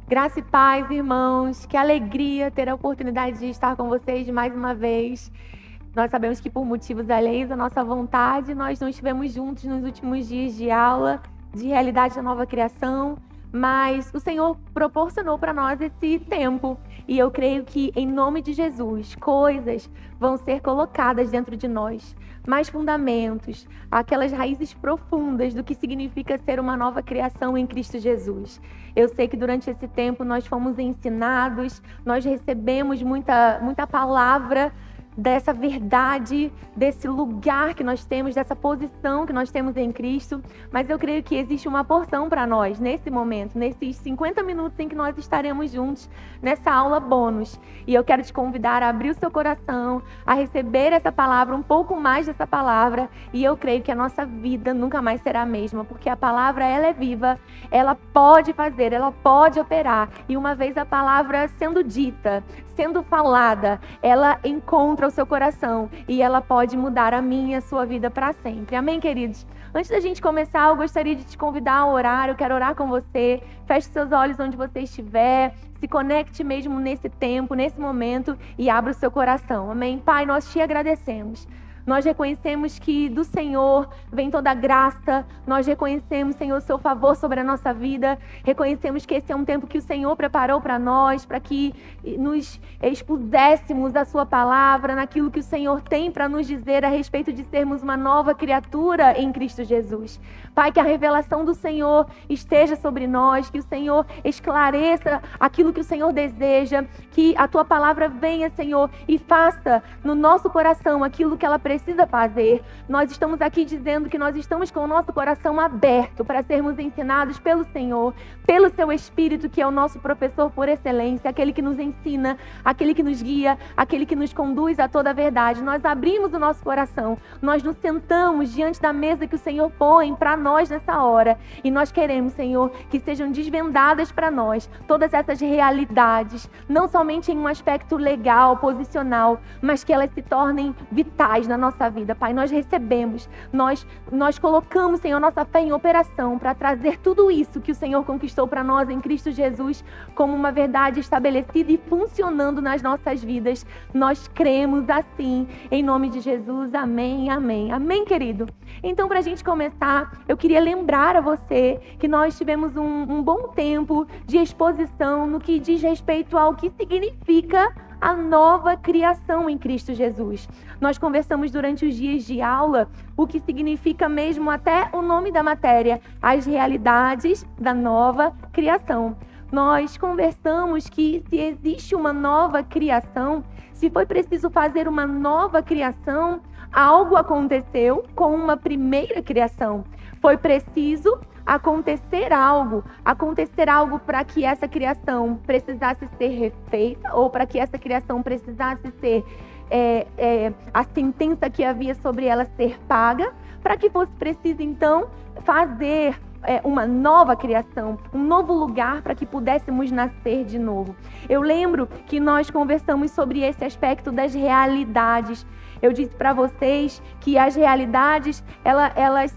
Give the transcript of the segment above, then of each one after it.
Graça e paz, irmãos. Que alegria ter a oportunidade de estar com vocês mais uma vez. Nós sabemos que por motivos alheios à nossa vontade, nós não estivemos juntos nos últimos dias de aula, de realidade da nova criação, mas o Senhor proporcionou para nós esse tempo. E eu creio que, em nome de Jesus, coisas vão ser colocadas dentro de nós. Mais fundamentos, aquelas raízes profundas do que significa ser uma nova criação em Cristo Jesus. Eu sei que durante esse tempo nós fomos ensinados, nós recebemos muita palavra dessa verdade, desse lugar que nós temos, dessa posição que nós temos em Cristo, mas eu creio que existe uma porção para nós nesse momento, nesses 50 minutos em que nós estaremos juntos nessa aula bônus. E eu quero te convidar a abrir o seu coração, a receber essa palavra, um pouco mais dessa palavra, e eu creio que a nossa vida nunca mais será a mesma, porque a palavra, ela é viva, ela pode fazer, ela pode operar, e uma vez a palavra sendo dita, sendo falada, ela encontra o seu coração e ela pode mudar a minha e a sua vida para sempre. Amém, queridos? Antes da gente começar, eu gostaria de te convidar a orar. Eu quero orar com você. Feche seus olhos onde você estiver. Se conecte mesmo nesse tempo, nesse momento e abra o seu coração. Amém? Pai, nós te agradecemos. Nós reconhecemos que do Senhor vem toda a graça. Nós reconhecemos, Senhor, o seu favor sobre a nossa vida. Reconhecemos que esse é um tempo que o Senhor preparou para nós, para que nos expuséssemos a sua palavra, naquilo que o Senhor tem para nos dizer a respeito de sermos uma nova criatura em Cristo Jesus. Pai, que a revelação do Senhor esteja sobre nós, que o Senhor esclareça aquilo que o Senhor deseja, que a tua palavra venha, Senhor, e faça no nosso coração aquilo que ela precisa fazer. Nós estamos aqui dizendo que nós estamos com o nosso coração aberto para sermos ensinados pelo Senhor, pelo seu Espírito, que é o nosso professor por excelência, aquele que nos ensina, aquele que nos guia, aquele que nos conduz a toda a verdade. Nós abrimos o nosso coração, nós nos sentamos diante da mesa que o Senhor põe para nós nessa hora, e nós queremos, Senhor, que sejam desvendadas para nós todas essas realidades, não somente em um aspecto legal, posicional, mas que elas se tornem vitais na nossa vida. Pai, nós recebemos, nós colocamos, Senhor, nossa fé em operação para trazer tudo isso que o Senhor conquistou para nós em Cristo Jesus como uma verdade estabelecida e funcionando nas nossas vidas. Nós cremos assim, em nome de Jesus. Amém, amém. Amém, querido? Então, para a gente começar, eu queria lembrar a você que nós tivemos um bom tempo de exposição no que diz respeito ao que significa a nova criação em Cristo Jesus. Nós conversamos durante os dias de aula o que significa mesmo até o nome da matéria, as realidades da nova criação. Nós conversamos que se existe uma nova criação, se foi preciso fazer uma nova criação, algo aconteceu com uma primeira criação. Foi preciso acontecer algo para que essa criação precisasse ser refeita, ou para que essa criação precisasse ser a sentença que havia sobre ela ser paga, para que fosse preciso então fazer uma nova criação, um novo lugar para que pudéssemos nascer de novo. Eu lembro que nós conversamos sobre esse aspecto das realidades. Eu disse para vocês que as realidades,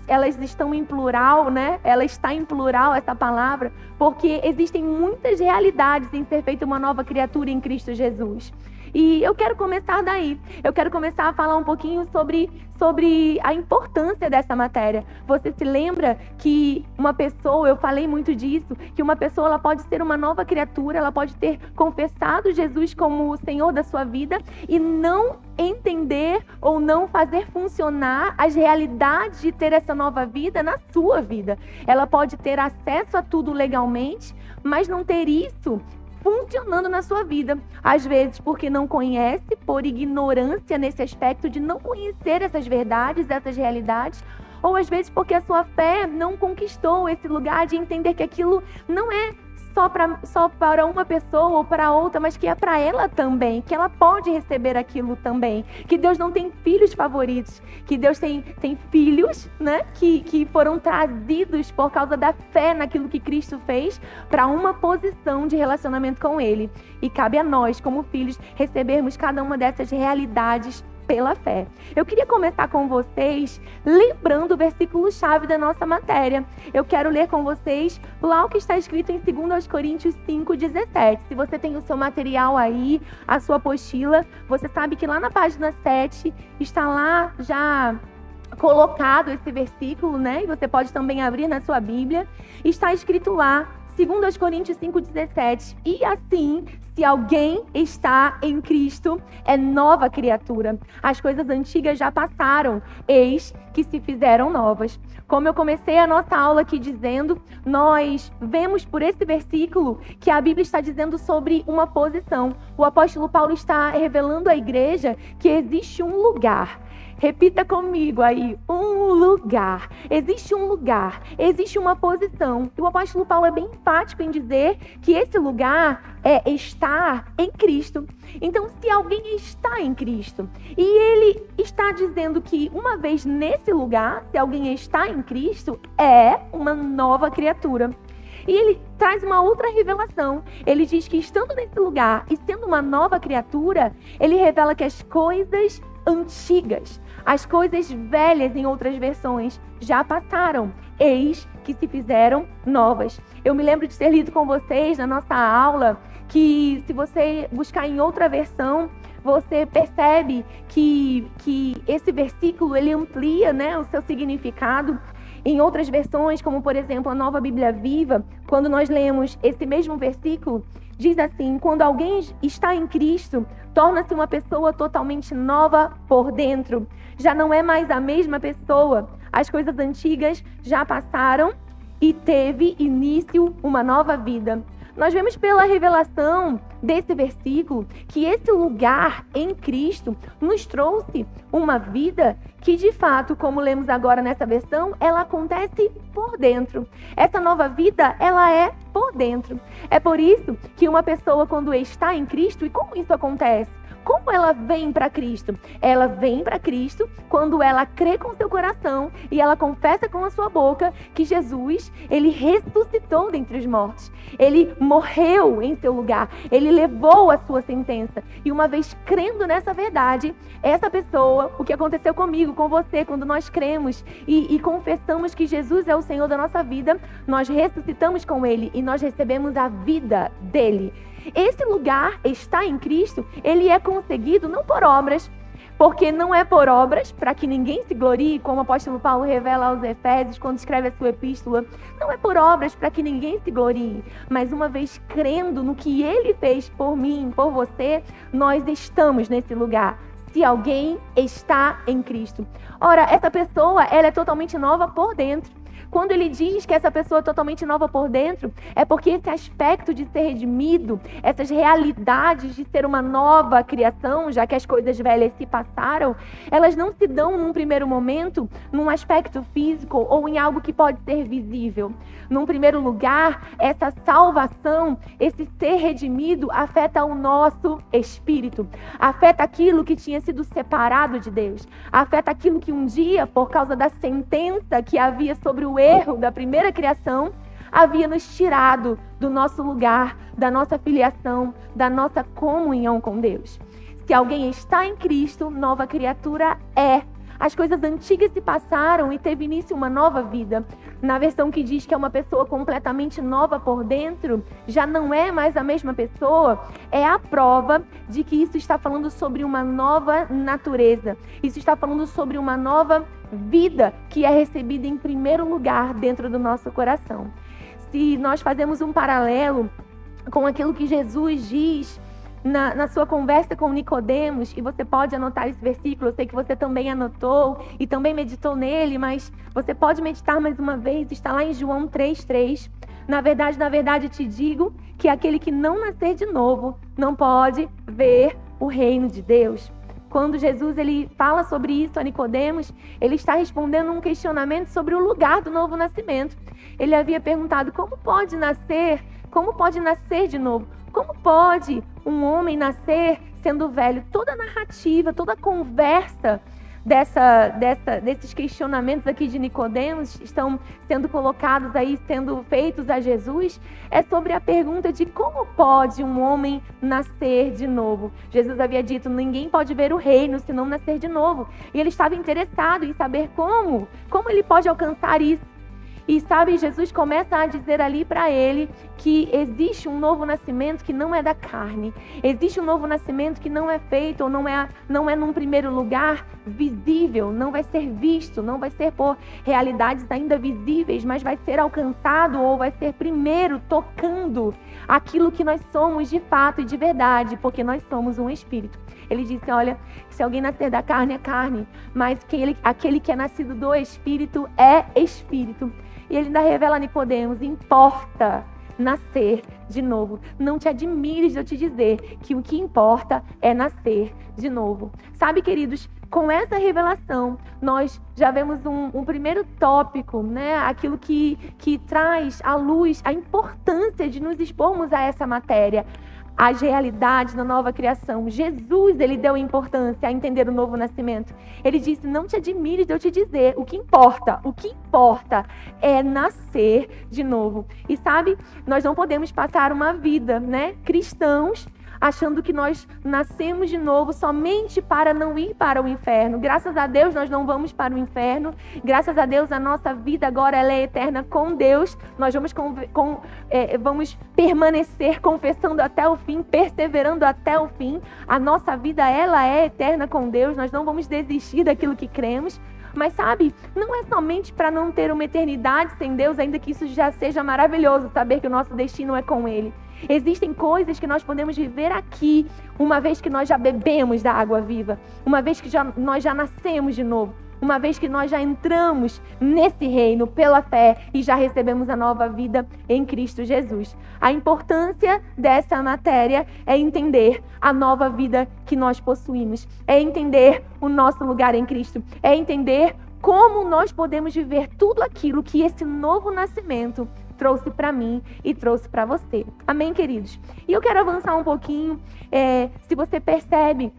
elas estão em plural, né? Ela está em plural, essa palavra, porque existem muitas realidades em ser feita uma nova criatura em Cristo Jesus. E eu quero começar daí. Eu quero começar a falar um pouquinho sobre a importância dessa matéria. Você se lembra que uma pessoa, eu falei muito disso, que uma pessoa ela pode ser uma nova criatura, ela pode ter confessado Jesus como o Senhor da sua vida e não entender ou não fazer funcionar as realidades de ter essa nova vida na sua vida. Ela pode ter acesso a tudo legalmente, mas não ter isso funcionando na sua vida. Às vezes porque não conhece, por ignorância nesse aspecto de não conhecer essas verdades, essas realidades, ou às vezes porque a sua fé não conquistou esse lugar de entender que aquilo não é só para uma pessoa ou para outra, mas que é para ela também, que ela pode receber aquilo também, que Deus não tem filhos favoritos, que Deus tem filhos, né, que foram trazidos por causa da fé naquilo que Cristo fez para uma posição de relacionamento com Ele. E cabe a nós, como filhos, recebermos cada uma dessas realidades pela fé. Eu queria começar com vocês lembrando o versículo-chave da nossa matéria. Eu quero ler com vocês lá o que está escrito em 2 Coríntios 5:17. Se você tem o seu material aí, a sua apostila, você sabe que lá na página 7 está lá já colocado esse versículo, né? E você pode também abrir na sua Bíblia. Está escrito lá, 2 Coríntios 5:17. E assim, se alguém está em Cristo, é nova criatura. As coisas antigas já passaram, eis que se fizeram novas. Como eu comecei a nossa aula aqui dizendo, nós vemos por esse versículo que a Bíblia está dizendo sobre uma posição. O apóstolo Paulo está revelando à igreja que existe um lugar. Repita comigo aí, um lugar. Existe um lugar, existe uma posição. E o apóstolo Paulo é bem enfático em dizer que esse lugar é estar em Cristo. Então, se alguém está em Cristo, e ele está dizendo que uma vez nesse lugar, se alguém está em Cristo, é uma nova criatura. E ele traz uma outra revelação. Ele diz que estando nesse lugar e sendo uma nova criatura, ele revela que as coisas antigas, as coisas velhas em outras versões, já passaram, eis que se fizeram novas. Eu me lembro de ter lido com vocês na nossa aula que se você buscar em outra versão, você percebe que esse versículo ele amplia, né, o seu significado. Em outras versões, como por exemplo a Nova Bíblia Viva, quando nós lemos esse mesmo versículo, diz assim: quando alguém está em Cristo, torna-se uma pessoa totalmente nova por dentro. Já não é mais a mesma pessoa. As coisas antigas já passaram e teve início uma nova vida. Nós vemos pela revelação desse versículo que esse lugar em Cristo nos trouxe uma vida que, de fato, como lemos agora nessa versão, ela acontece por dentro. Essa nova vida, ela é por dentro. É por isso que uma pessoa, quando está em Cristo, e como isso acontece? Como ela vem para Cristo? Ela vem para Cristo quando ela crê com seu coração e ela confessa com a sua boca que Jesus, ele ressuscitou dentre os mortos. Ele morreu em seu lugar. Ele levou a sua sentença. E uma vez crendo nessa verdade, essa pessoa, o que aconteceu comigo, com você, quando nós cremos e confessamos que Jesus é o Senhor da nossa vida, nós ressuscitamos com Ele e nós recebemos a vida dele. Esse lugar, está em Cristo, ele é conseguido não por obras, porque não é por obras, para que ninguém se glorie, como o apóstolo Paulo revela aos Efésios, quando escreve a sua epístola, não é por obras para que ninguém se glorie, mas uma vez crendo no que ele fez por mim, por você, nós estamos nesse lugar. Se alguém está em Cristo. Ora, essa pessoa, ela é totalmente nova por dentro. Quando ele diz que essa pessoa é totalmente nova por dentro, é porque esse aspecto de ser redimido, essas realidades de ser uma nova criação, já que as coisas velhas se passaram, elas não se dão num primeiro momento, num aspecto físico ou em algo que pode ser visível. Num primeiro lugar, essa salvação, esse ser redimido, afeta o nosso espírito, afeta aquilo que tinha sido separado de Deus, afeta aquilo que um dia, por causa da sentença que havia sobre o erro da primeira criação, havia nos tirado do nosso lugar, da nossa filiação, da nossa comunhão com Deus. Se alguém está em Cristo, nova criatura é. As coisas antigas se passaram e teve início uma nova vida. Na versão que diz que é uma pessoa completamente nova por dentro, já não é mais a mesma pessoa, é a prova de que isso está falando sobre uma nova natureza. Isso está falando sobre uma nova vida que é recebida em primeiro lugar dentro do nosso coração. Se nós fazemos um paralelo com aquilo que Jesus diz na sua conversa com Nicodemos, e você pode anotar esse versículo, eu sei que você também anotou e também meditou nele, mas você pode meditar mais uma vez, está lá em João 3:3. Na verdade, te digo que aquele que não nascer de novo não pode ver o reino de Deus. Quando Jesus ele fala sobre isso a Nicodemos, ele está respondendo um questionamento sobre o lugar do novo nascimento. Ele havia perguntado como pode nascer de novo? Como pode um homem nascer sendo velho? Toda a narrativa, toda a conversa desses questionamentos aqui de Nicodemos estão sendo colocados aí, sendo feitos a Jesus, é sobre a pergunta de como pode um homem nascer de novo. Jesus havia dito, ninguém pode ver o reino se não nascer de novo. E ele estava interessado em saber como ele pode alcançar isso. E sabe, Jesus começa a dizer ali para ele que existe um novo nascimento que não é da carne. Existe um novo nascimento que não é feito, ou não é num primeiro lugar visível, não vai ser visto, não vai ser por realidades ainda visíveis, mas vai ser alcançado ou vai ser primeiro tocando aquilo que nós somos de fato e de verdade, porque nós somos um espírito. Ele disse, olha, se alguém nascer da carne é carne, mas aquele que é nascido do espírito é espírito. E ele ainda revela a Nicodemos, importa nascer de novo. Não te admires de eu te dizer que o que importa é nascer de novo. Sabe, queridos, com essa revelação, nós já vemos um primeiro tópico, né? Aquilo que traz à luz a importância de nos expormos a essa matéria. As realidades da nova criação. Jesus, ele deu importância a entender o novo nascimento. Ele disse, não te admires de eu te dizer, o que importa é nascer de novo. E sabe, nós não podemos passar uma vida, né, cristãos, achando que nós nascemos de novo somente para não ir para o inferno. Graças a Deus nós não vamos para o inferno. Graças a Deus a nossa vida agora ela é eterna com Deus. Nós vamos permanecer confessando até o fim, perseverando até o fim. A nossa vida ela é eterna com Deus. Nós não vamos desistir daquilo que cremos. Mas sabe, não é somente para não ter uma eternidade sem Deus, ainda que isso já seja maravilhoso, saber que o nosso destino é com Ele. Existem coisas que nós podemos viver aqui, uma vez que nós já bebemos da água viva, uma vez que nós já nascemos de novo, uma vez que nós já entramos nesse reino pela fé e já recebemos a nova vida em Cristo Jesus. A importância dessa matéria é entender a nova vida que nós possuímos, é entender o nosso lugar em Cristo, é entender como nós podemos viver tudo aquilo que esse novo nascimento trouxe para mim e trouxe para você. Amém, queridos? E eu quero avançar um pouquinho, se você percebe,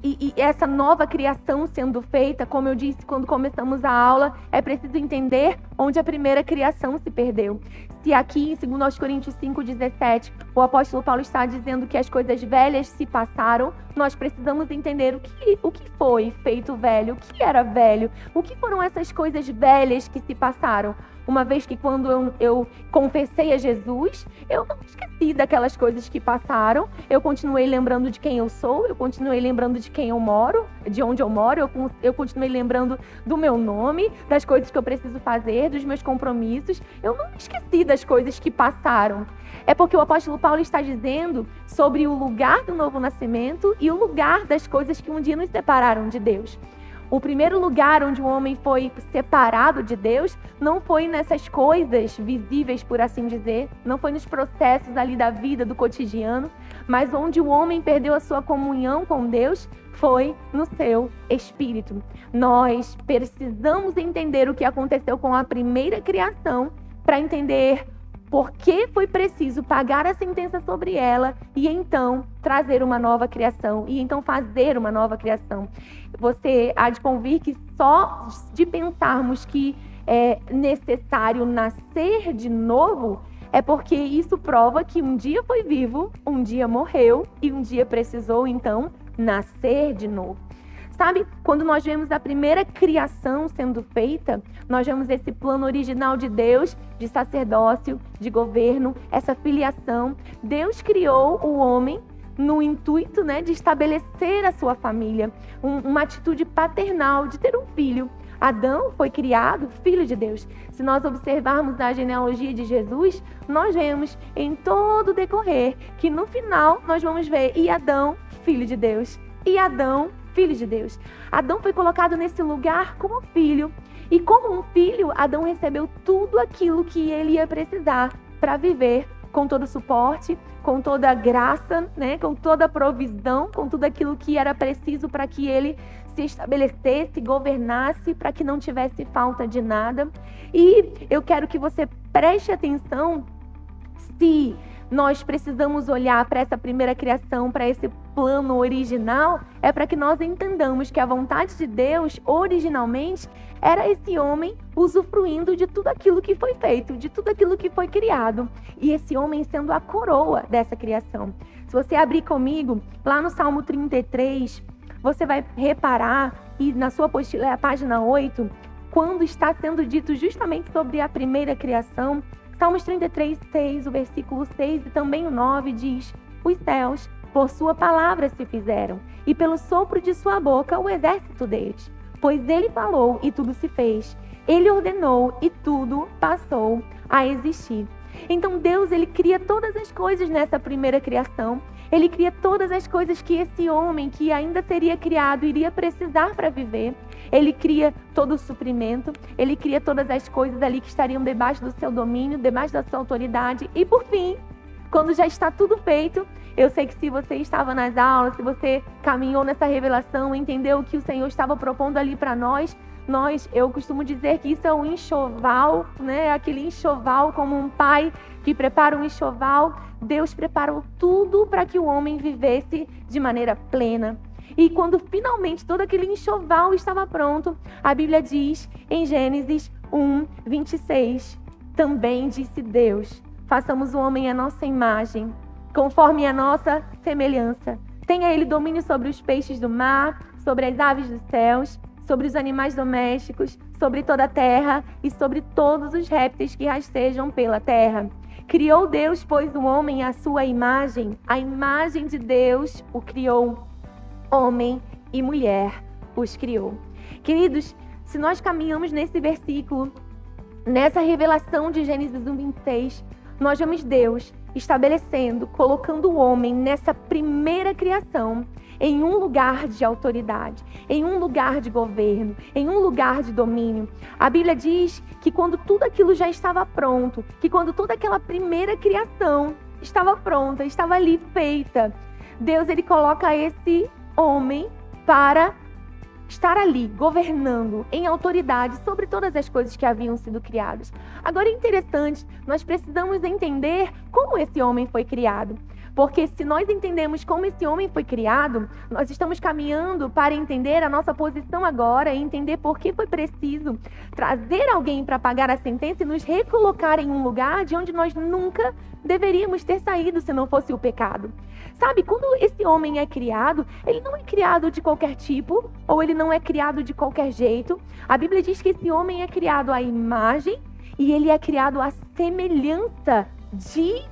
e essa nova criação sendo feita, como eu disse quando começamos a aula, é preciso entender onde a primeira criação se perdeu. Se aqui em 2 Coríntios 5,17, o apóstolo Paulo está dizendo que as coisas velhas se passaram, nós precisamos entender o que foi feito velho, o que era velho, o que foram essas coisas velhas que se passaram. Uma vez que quando eu confessei a Jesus, eu não esqueci daquelas coisas que passaram, eu continuei lembrando de quem eu sou, eu continuei lembrando de quem eu moro, de onde eu moro, eu continuei lembrando do meu nome, das coisas que eu preciso fazer, dos meus compromissos, eu não esqueci das coisas que passaram. É porque o apóstolo Paulo está dizendo sobre o lugar do novo nascimento e o lugar das coisas que um dia nos separaram de Deus. O primeiro lugar onde o homem foi separado de Deus não foi nessas coisas visíveis, por assim dizer, não foi nos processos ali da vida, do cotidiano, mas onde o homem perdeu a sua comunhão com Deus foi no seu espírito. Nós precisamos entender o que aconteceu com a primeira criação para entender por que foi preciso pagar a sentença sobre ela e então trazer uma nova criação, e então fazer uma nova criação. Você há de convir que só de pensarmos que é necessário nascer de novo, é porque isso prova que um dia foi vivo, um dia morreu e um dia precisou então nascer de novo. Sabe, quando nós vemos a primeira criação sendo feita, nós vemos esse plano original de Deus, de sacerdócio, de governo, essa filiação. Deus criou o homem no intuito, né, de estabelecer a sua família, uma atitude paternal, de ter um filho. Adão foi criado filho de Deus. Se nós observarmos a genealogia de Jesus, nós vemos em todo o decorrer que no final nós vamos ver e Adão, filho de Deus, e Adão, filho de Deus. Adão foi colocado nesse lugar como filho. E como um filho, Adão recebeu tudo aquilo que ele ia precisar para viver com todo o suporte, com toda a graça, né? Com toda a provisão, com tudo aquilo que era preciso para que ele se estabelecesse, governasse, para que não tivesse falta de nada. E eu quero que você preste atenção se nós precisamos olhar para essa primeira criação, para esse plano original, é para que nós entendamos que a vontade de Deus, originalmente, era esse homem usufruindo de tudo aquilo que foi feito, de tudo aquilo que foi criado. E esse homem sendo a coroa dessa criação. Se você abrir comigo, lá no Salmo 33, você vai reparar, e na sua apostila é a página 8, quando está sendo dito justamente sobre a primeira criação, Salmos 33, 6, o versículo 6 e também o 9 diz: os céus, por sua palavra se fizeram, e pelo sopro de sua boca o exército deles. Pois ele falou e tudo se fez. Ele ordenou e tudo passou a existir. Então Deus, ele cria todas as coisas nessa primeira criação. Ele cria todas as coisas que esse homem, que ainda seria criado, iria precisar para viver. Ele cria todo o suprimento. Ele cria todas as coisas ali que estariam debaixo do seu domínio, debaixo da sua autoridade. E por fim, quando já está tudo feito, eu sei que se você estava nas aulas, se você caminhou nessa revelação, entendeu o que o Senhor estava propondo ali para nós, eu costumo dizer que isso é um enxoval, né? Aquele enxoval, como um pai que prepara um enxoval. Deus preparou tudo para que o homem vivesse de maneira plena. E quando finalmente todo aquele enxoval estava pronto, a Bíblia diz em Gênesis 1, 26, também disse Deus: façamos o homem à nossa imagem, conforme a nossa semelhança. Tenha ele domínio sobre os peixes do mar, sobre as aves dos céus, sobre os animais domésticos, sobre toda a terra e sobre todos os répteis que rastejam pela terra. Criou Deus, pois, o homem à sua imagem, a imagem de Deus o criou, homem e mulher os criou. Queridos, se nós caminhamos nesse versículo, nessa revelação de Gênesis 1, 26, nós vemos Deus estabelecendo, colocando o homem nessa primeira criação, em um lugar de autoridade, em um lugar de governo, em um lugar de domínio. A Bíblia diz que quando tudo aquilo já estava pronto, que quando toda aquela primeira criação estava pronta, estava ali feita, Deus, ele coloca esse homem para estar ali, governando em autoridade sobre todas as coisas que haviam sido criadas. Agora é interessante, nós precisamos entender como esse homem foi criado. Porque se nós entendemos como esse homem foi criado, nós estamos caminhando para entender a nossa posição agora e entender por que foi preciso trazer alguém para pagar a sentença e nos recolocar em um lugar de onde nós nunca deveríamos ter saído se não fosse o pecado. Sabe, quando esse homem é criado, ele não é criado de qualquer tipo, ou ele não é criado de qualquer jeito. A Bíblia diz que esse homem é criado à imagem e ele é criado à semelhança de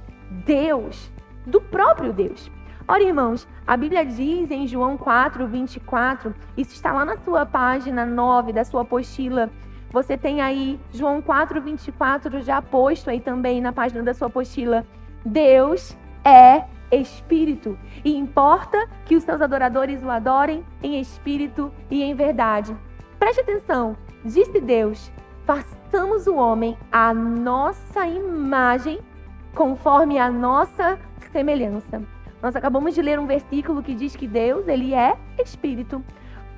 Deus, do próprio Deus. Ora, irmãos, a Bíblia diz em João 4, 24, isso está lá na sua página 9 da sua apostila. Você tem aí João 4, 24 já posto aí também na página da sua apostila. Deus é Espírito, e importa que os seus adoradores o adorem em espírito e em verdade. Preste atenção, disse Deus: façamos o homem à nossa imagem, conforme a nossa semelhança. Nós acabamos de ler um versículo que diz que Deus, ele é Espírito.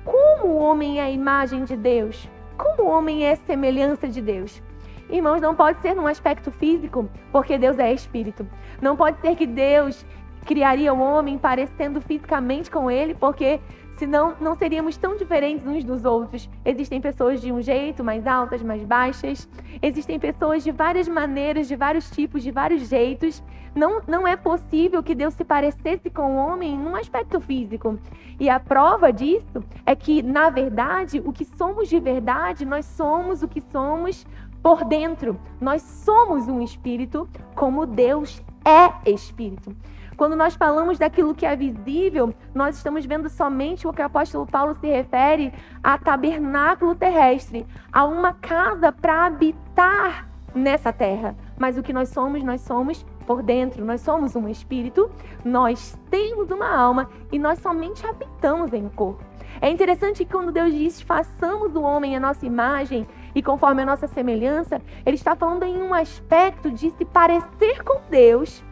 Como o homem é a imagem de Deus? Como o homem é semelhança de Deus? Irmãos, não pode ser num aspecto físico, porque Deus é Espírito. Não pode ser que Deus criaria o homem parecendo fisicamente com ele, porque senão não seríamos tão diferentes uns dos outros. Existem pessoas de um jeito, mais altas, mais baixas. Existem pessoas de várias maneiras, de vários tipos, de vários jeitos. Não é possível que Deus se parecesse com o homem num aspecto físico. E a prova disso é que, na verdade, o que somos de verdade, nós somos o que somos por dentro. Nós somos um espírito, como Deus é espírito. Quando nós falamos daquilo que é visível, nós estamos vendo somente o que o apóstolo Paulo se refere a tabernáculo terrestre, a uma casa para habitar nessa terra. Mas o que nós somos por dentro. Nós somos um espírito, nós temos uma alma e nós somente habitamos em um corpo. É interessante que quando Deus diz façamos o homem à nossa imagem e conforme a nossa semelhança, ele está falando em um aspecto de se parecer com Deus,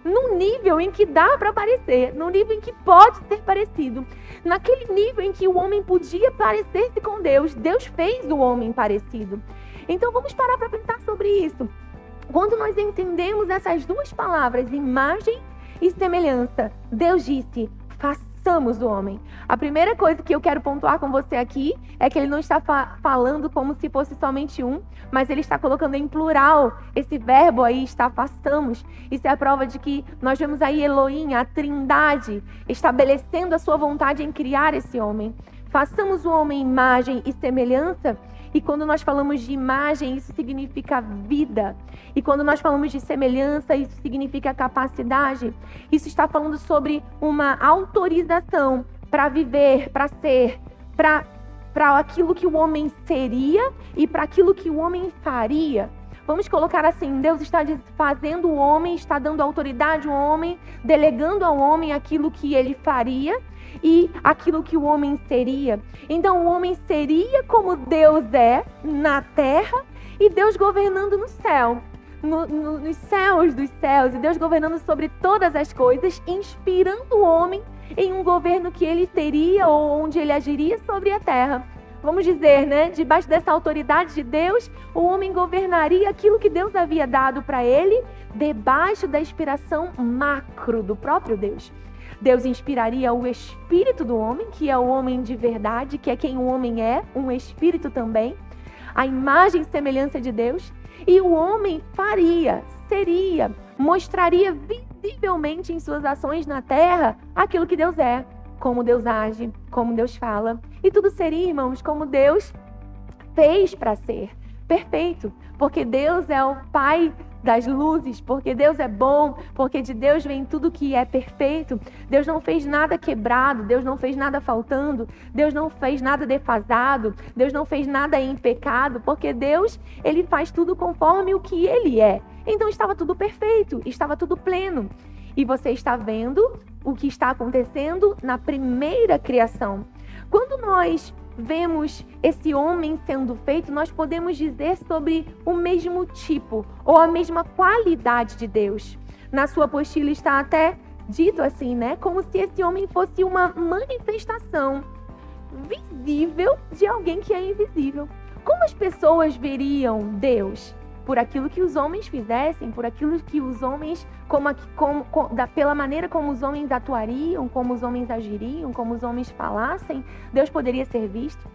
num nível em que dá para parecer, num nível em que pode ser parecido. Naquele nível em que o homem podia parecer-se com Deus, Deus fez o homem parecido. Então vamos parar para pensar sobre isso. Quando nós entendemos essas duas palavras, imagem e semelhança, Deus disse, façamos o homem. A primeira coisa que eu quero pontuar com você aqui é que ele não está falando como se fosse somente um, mas ele está colocando em plural esse verbo aí, está, façamos. Isso é a prova de que nós vemos aí Elohim, a Trindade, estabelecendo a sua vontade em criar esse homem. Façamos o homem imagem e semelhança. E quando nós falamos de imagem, isso significa vida. E quando nós falamos de semelhança, isso significa capacidade. Isso está falando sobre uma autorização para viver, para ser, para aquilo que o homem seria e para aquilo que o homem faria. Vamos colocar assim, Deus está fazendo o homem, está dando autoridade ao homem, delegando ao homem aquilo que ele faria e aquilo que o homem seria. Então o homem seria como Deus é na terra e Deus governando no céu, nos céus dos céus, e Deus governando sobre todas as coisas, inspirando o homem em um governo que ele teria ou onde ele agiria sobre a terra. Vamos dizer, né? Debaixo dessa autoridade de Deus, o homem governaria aquilo que Deus havia dado para ele, debaixo da inspiração macro do próprio Deus. Deus inspiraria o espírito do homem, que é o homem de verdade, que é quem o homem é, um espírito também, a imagem e semelhança de Deus, e o homem faria, seria, mostraria visivelmente em suas ações na terra aquilo que Deus é, como Deus age, como Deus fala. E tudo seria, irmãos, como Deus fez para ser. Perfeito. Porque Deus é o Pai das luzes, porque Deus é bom, porque de Deus vem tudo que é perfeito. Deus não fez nada quebrado, Deus não fez nada faltando, Deus não fez nada defasado, Deus não fez nada em pecado, porque Deus, ele faz tudo conforme o que ele é. Então estava tudo perfeito, estava tudo pleno. E você está vendo o que está acontecendo na primeira criação. Quando nós vemos esse homem sendo feito, nós podemos dizer sobre o mesmo tipo ou a mesma qualidade de Deus. Na sua apostila está até dito assim, né? Como se esse homem fosse uma manifestação visível de alguém que é invisível. Como as pessoas veriam Deus? Por aquilo que os homens fizessem, por aquilo que os homens, pela maneira como os homens atuariam, como os homens agiriam, como os homens falassem, Deus poderia ser visto.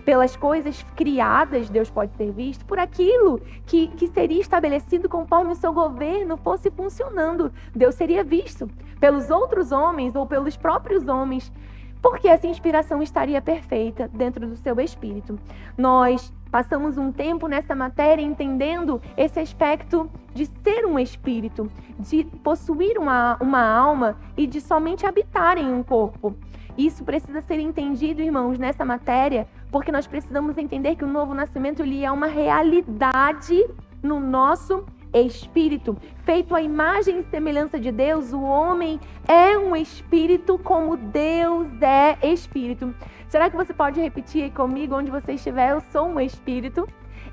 Pelas coisas criadas, Deus pode ser visto. Por aquilo que seria estabelecido conforme o seu governo fosse funcionando, Deus seria visto. Pelos outros homens ou pelos próprios homens, porque essa inspiração estaria perfeita dentro do seu espírito. Nós passamos um tempo nessa matéria entendendo esse aspecto de ser um espírito, de possuir uma alma e de somente habitar em um corpo. Isso precisa ser entendido, irmãos, nessa matéria, porque nós precisamos entender que o novo nascimento ele é uma realidade no nosso espírito. Feito à imagem e semelhança de Deus, o homem é um espírito como Deus é espírito. Será que você pode repetir aí comigo onde você estiver? Eu sou um espírito.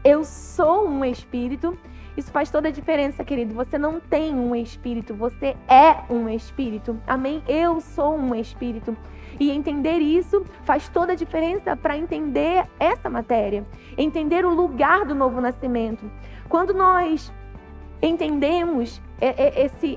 Eu sou um espírito. Isso faz toda a diferença, querido. Você não tem um espírito, você é um espírito. Amém? Eu sou um espírito. E entender isso faz toda a diferença para entender essa matéria. Entender o lugar do novo nascimento. Quando nós entendemos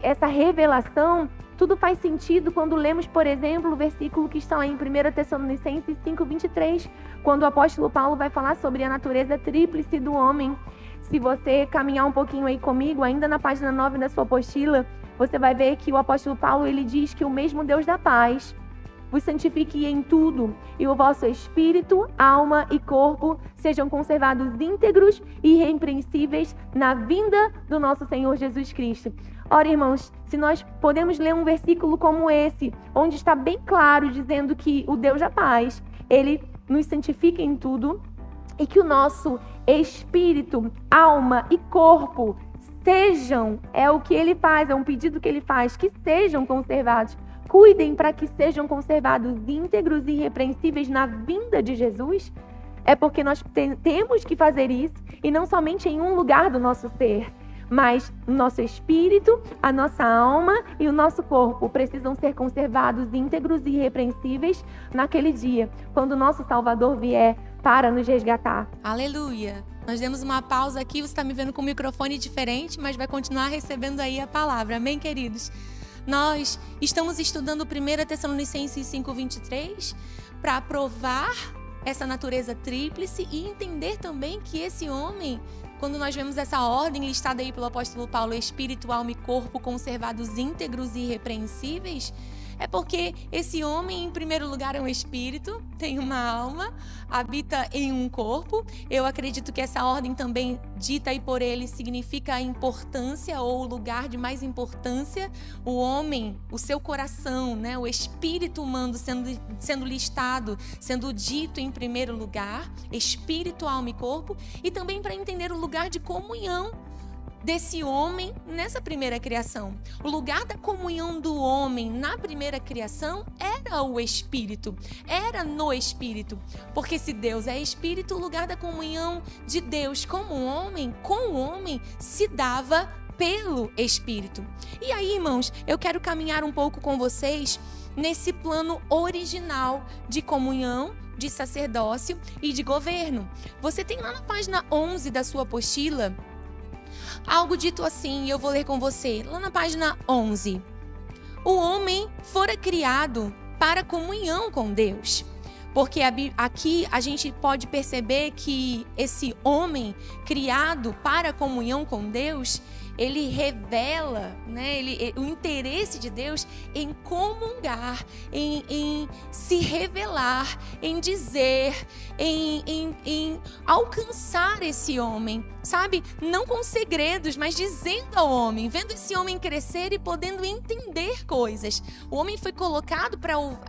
essa revelação, tudo faz sentido quando lemos, por exemplo, o versículo que está lá em 1 Tessalonicenses 5:23, quando o apóstolo Paulo vai falar sobre a natureza tríplice do homem. Se você caminhar um pouquinho aí comigo, ainda na página 9 da sua apostila, você vai ver que o apóstolo Paulo ele diz que o mesmo Deus da paz vos santifique em tudo, e o vosso espírito, alma e corpo sejam conservados íntegros e irrepreensíveis na vinda do nosso Senhor Jesus Cristo. Ora, irmãos, se nós podemos ler um versículo como esse, onde está bem claro dizendo que o Deus da paz, ele nos santifica em tudo, e que o nosso espírito, alma e corpo sejam, é o que ele faz, é um pedido que ele faz, que sejam conservados. Cuidem para que sejam conservados íntegros e irrepreensíveis na vinda de Jesus. É porque nós temos que fazer isso, e não somente em um lugar do nosso ser, mas o nosso espírito, a nossa alma e o nosso corpo precisam ser conservados íntegros e irrepreensíveis naquele dia, quando o nosso Salvador vier para nos resgatar. Aleluia. Nós demos uma pausa aqui, você está me vendo com um microfone diferente, mas vai continuar recebendo aí a palavra. Amém, queridos? Nós estamos estudando 1 Tessalonicenses 5:23 para provar essa natureza tríplice e entender também que esse homem, quando nós vemos essa ordem listada aí pelo apóstolo Paulo, espírito, alma e corpo conservados íntegros e irrepreensíveis, é porque esse homem, em primeiro lugar, é um espírito, tem uma alma, habita em um corpo. Eu acredito que essa ordem também, dita aí por ele, significa a importância ou o lugar de mais importância. O homem, o seu coração, né? O espírito humano sendo listado, sendo dito em primeiro lugar, espírito, alma e corpo. E também para entender o lugar de comunhão desse homem nessa primeira criação. O lugar da comunhão do homem na primeira criação era o Espírito, era no Espírito. Porque se Deus é Espírito, o lugar da comunhão de Deus com o homem, se dava pelo Espírito. E aí, irmãos, eu quero caminhar um pouco com vocês nesse plano original de comunhão, de sacerdócio e de governo. Você tem lá na página 11 da sua apostila algo dito assim, e eu vou ler com você, lá na página 11. O homem fora criado para comunhão com Deus. Porque aqui a gente pode perceber que esse homem criado para comunhão com Deus, ele revela, né, o interesse de Deus em comungar, em se revelar, em dizer, em alcançar esse homem, sabe? Não com segredos, mas dizendo ao homem, vendo esse homem crescer e podendo entender coisas. O homem foi colocado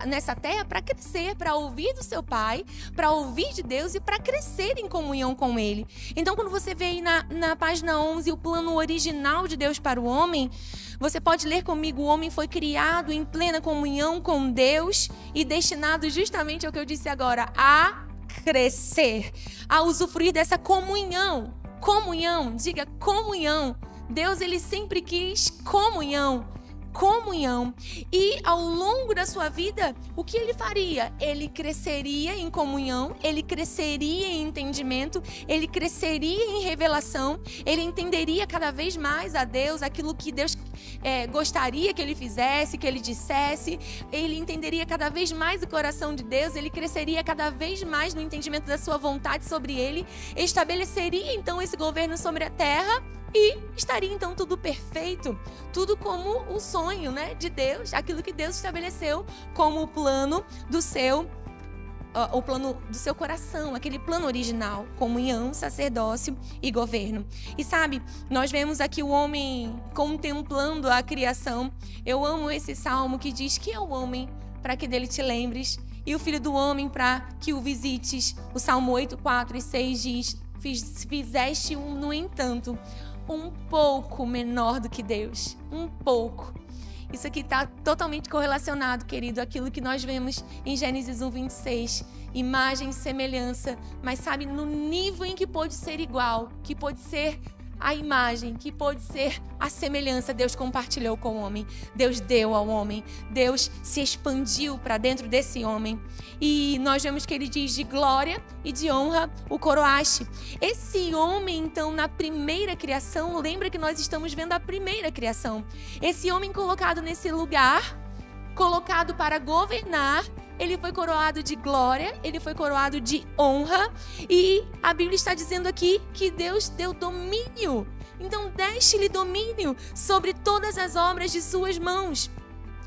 nessa terra para crescer, para ouvir do seu pai, para ouvir de Deus e para crescer em comunhão com ele. Então, quando você vê aí na página 11 o plano original de Deus para o homem, você pode ler comigo: o homem foi criado em plena comunhão com Deus e destinado justamente ao que eu disse agora, a crescer, a usufruir dessa comunhão. Comunhão, diga comunhão. Deus, ele sempre quis comunhão. E ao longo da sua vida, o que ele faria? Ele cresceria em comunhão, ele cresceria em entendimento, ele cresceria em revelação, ele entenderia cada vez mais a Deus, aquilo que Deus gostaria que ele fizesse, que ele dissesse. Ele entenderia cada vez mais o coração de Deus, ele cresceria cada vez mais no entendimento da sua vontade sobre ele, estabeleceria então esse governo sobre a terra. E estaria então tudo perfeito, tudo como o sonho, né, de Deus, aquilo que Deus estabeleceu como o plano do seu coração, aquele plano original, comunhão, sacerdócio e governo. E sabe, nós vemos aqui o homem contemplando a criação. Eu amo esse salmo que diz que é o homem para que dele te lembres e o filho do homem para que o visites. O Salmo 8, 4 e 6 diz: fizeste no entanto, um pouco menor do que Deus. Um pouco. Isso aqui está totalmente correlacionado, querido, àquilo que nós vemos em Gênesis 1:26. Imagem e semelhança. Mas sabe, no nível em que pode ser igual, que pode ser a imagem, que pode ser a semelhança, Deus compartilhou com o homem. Deus deu ao homem. Deus se expandiu para dentro desse homem. E nós vemos que ele diz: de glória e de honra o coroaste. Esse homem, então, na primeira criação, lembra que nós estamos vendo a primeira criação. Esse homem colocado nesse lugar, colocado para governar, ele foi coroado de glória, ele foi coroado de honra. E a Bíblia está dizendo aqui que Deus deu domínio. Então, deste-lhe domínio sobre todas as obras de suas mãos.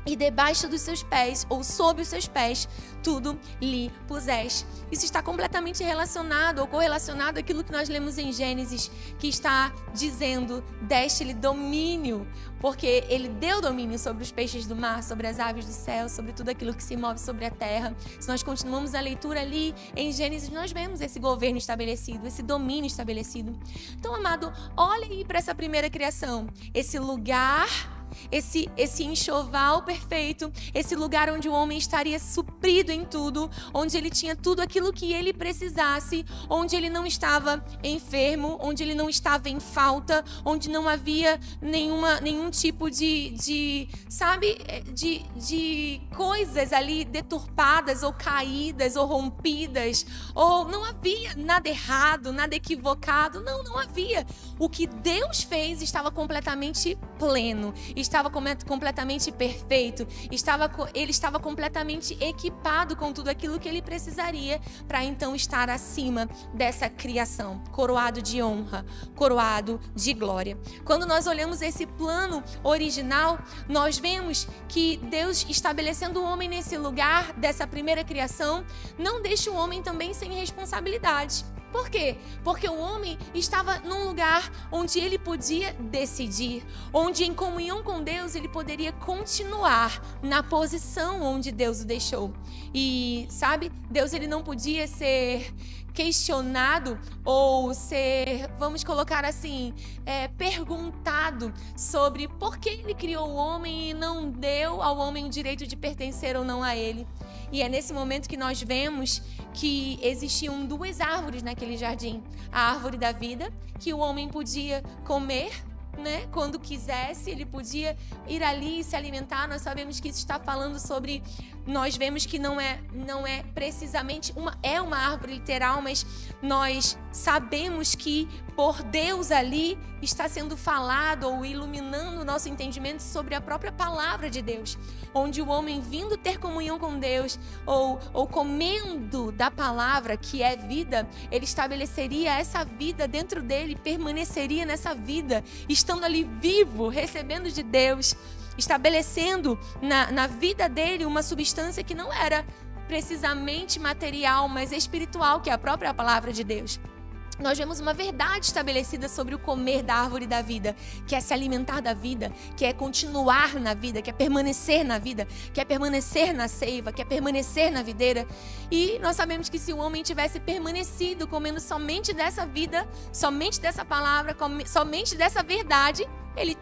E debaixo dos seus pés, ou sob os seus pés, tudo lhe puseste. Isso está completamente relacionado ou correlacionado àquilo que nós lemos em Gênesis, que está dizendo: deste-lhe domínio, porque ele deu domínio sobre os peixes do mar, sobre as aves do céu, sobre tudo aquilo que se move sobre a terra. Se nós continuamos a leitura ali em Gênesis, nós vemos esse governo estabelecido, esse domínio estabelecido. Então, amado, olha aí para essa primeira criação, esse lugar esse enxoval perfeito, esse lugar onde o homem estaria suprido em tudo, onde ele tinha tudo aquilo que ele precisasse, onde ele não estava enfermo, onde ele não estava em falta, onde não havia nenhum tipo de coisas ali deturpadas ou caídas ou rompidas, ou não havia nada errado, nada equivocado, não havia. O que Deus fez estava completamente pleno, estava completamente perfeito, ele estava completamente equipado com tudo aquilo que ele precisaria para então estar acima dessa criação, coroado de honra, coroado de glória. Quando nós olhamos esse plano original, nós vemos que Deus, estabelecendo o homem nesse lugar dessa primeira criação, não deixa o homem também sem responsabilidade. Por quê? Porque o homem estava num lugar onde ele podia decidir, onde em comunhão com Deus ele poderia continuar na posição onde Deus o deixou. E, Deus ele não podia ser questionado ou ser, vamos colocar assim, perguntado sobre por que ele criou o homem e não deu ao homem o direito de pertencer ou não a ele. E é nesse momento que nós vemos que existiam duas árvores naquele jardim. A árvore da vida, que o homem podia comer, né? Quando quisesse, ele podia ir ali e se alimentar. Nós sabemos que isso está falando sobre... Nós vemos que não é precisamente uma árvore literal, mas nós sabemos que por Deus ali está sendo falado ou iluminando o nosso entendimento sobre a própria palavra de Deus, onde o homem vindo ter comunhão com Deus ou comendo da palavra que é vida, ele estabeleceria essa vida dentro dele, permaneceria nessa vida, estando ali vivo, recebendo de Deus, estabelecendo na vida dele uma substância que não era precisamente material, mas espiritual, que é a própria palavra de Deus. Nós vemos uma verdade estabelecida sobre o comer da árvore da vida, que é se alimentar da vida, que é continuar na vida, que é permanecer na vida, que é permanecer na seiva, que é permanecer na videira. E nós sabemos que se o homem tivesse permanecido comendo somente dessa vida, somente dessa palavra, somente dessa verdade, ele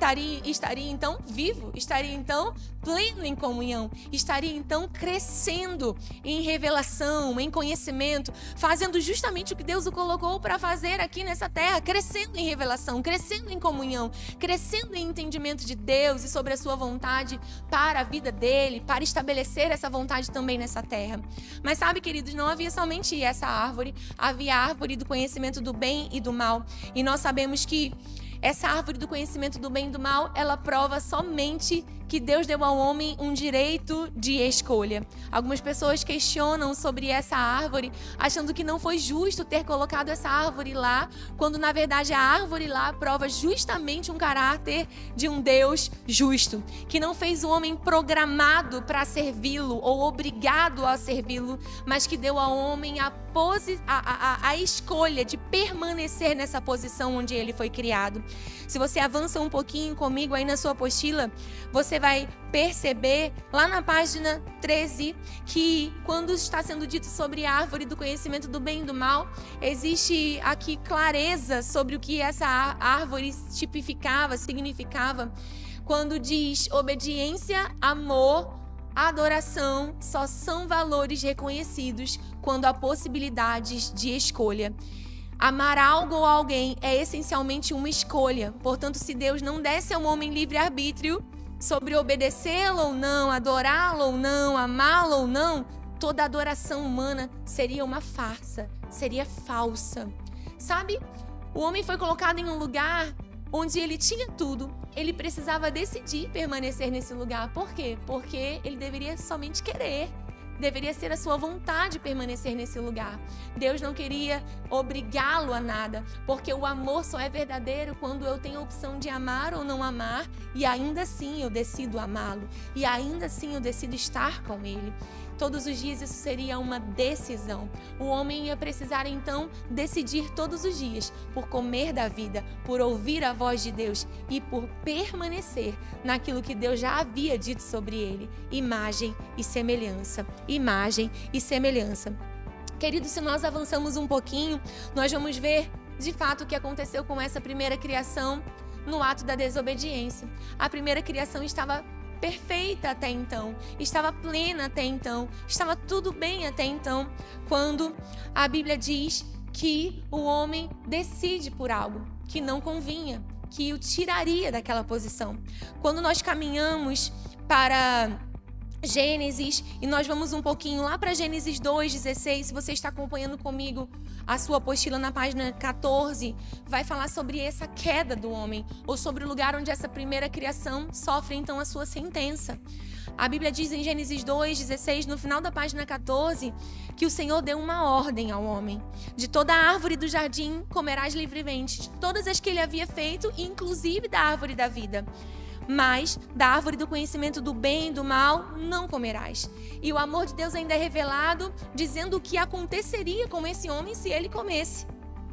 estaria então vivo, estaria então pleno em comunhão, estaria então crescendo em revelação, em conhecimento, fazendo justamente o que Deus o colocou para fazer aqui nessa terra, crescendo em revelação, crescendo em comunhão, crescendo em entendimento de Deus e sobre a sua vontade para a vida dele, para estabelecer essa vontade também nessa terra. Mas sabe, queridos, não havia somente essa árvore, havia a árvore do conhecimento do bem e do mal, e nós sabemos que essa árvore do conhecimento do bem e do mal, ela prova somente que Deus deu ao homem um direito de escolha. Algumas pessoas questionam sobre essa árvore, achando que não foi justo ter colocado essa árvore lá, quando na verdade a árvore lá prova justamente um caráter de um Deus justo, que não fez o homem programado para servi-lo ou obrigado a servi-lo, mas que deu ao homem a escolha de permanecer nessa posição onde ele foi criado. Se você avança um pouquinho comigo aí na sua apostila, você vai perceber lá na página 13 que quando está sendo dito sobre a árvore do conhecimento do bem e do mal, existe aqui clareza sobre o que essa árvore tipificava, significava, quando diz obediência, amor, adoração só são valores reconhecidos quando há possibilidades de escolha. Amar algo ou alguém é essencialmente uma escolha. Portanto, se Deus não desse ao homem livre-arbítrio sobre obedecê-lo ou não, adorá-lo ou não, amá-lo ou não, toda adoração humana seria uma farsa, seria falsa. Sabe? O homem foi colocado em um lugar onde ele tinha tudo. Ele precisava decidir permanecer nesse lugar. Por quê? Porque ele deveria somente querer. Deveria ser a sua vontade permanecer nesse lugar. Deus não queria obrigá-lo a nada, porque o amor só é verdadeiro quando eu tenho a opção de amar ou não amar, e ainda assim eu decido amá-lo, e ainda assim eu decido estar com ele. Todos os dias isso seria uma decisão. O homem ia precisar então decidir todos os dias por comer da vida, por ouvir a voz de Deus e por permanecer naquilo que Deus já havia dito sobre ele. Imagem e semelhança. Imagem e semelhança. Queridos, se nós avançamos um pouquinho, nós vamos ver de fato o que aconteceu com essa primeira criação. no ato da desobediência. A primeira criação estava perfeita até então, estava plena até então, estava tudo bem até então, quando a Bíblia diz que o homem decide por algo que não convinha, que o tiraria daquela posição. Quando nós caminhamos para Gênesis, e nós vamos um pouquinho lá para Gênesis 2:16, se você está acompanhando comigo a sua apostila na página 14, vai falar sobre essa queda do homem, ou sobre o lugar onde essa primeira criação sofre então a sua sentença. A Bíblia diz em Gênesis 2:16, no final da página 14, que o Senhor deu uma ordem ao homem: de toda a árvore do jardim comerás livremente, de todas as que ele havia feito, inclusive da árvore da vida. Mas da árvore do conhecimento do bem e do mal não comerás. E o amor de Deus ainda é revelado, dizendo o que aconteceria com esse homem se ele comesse.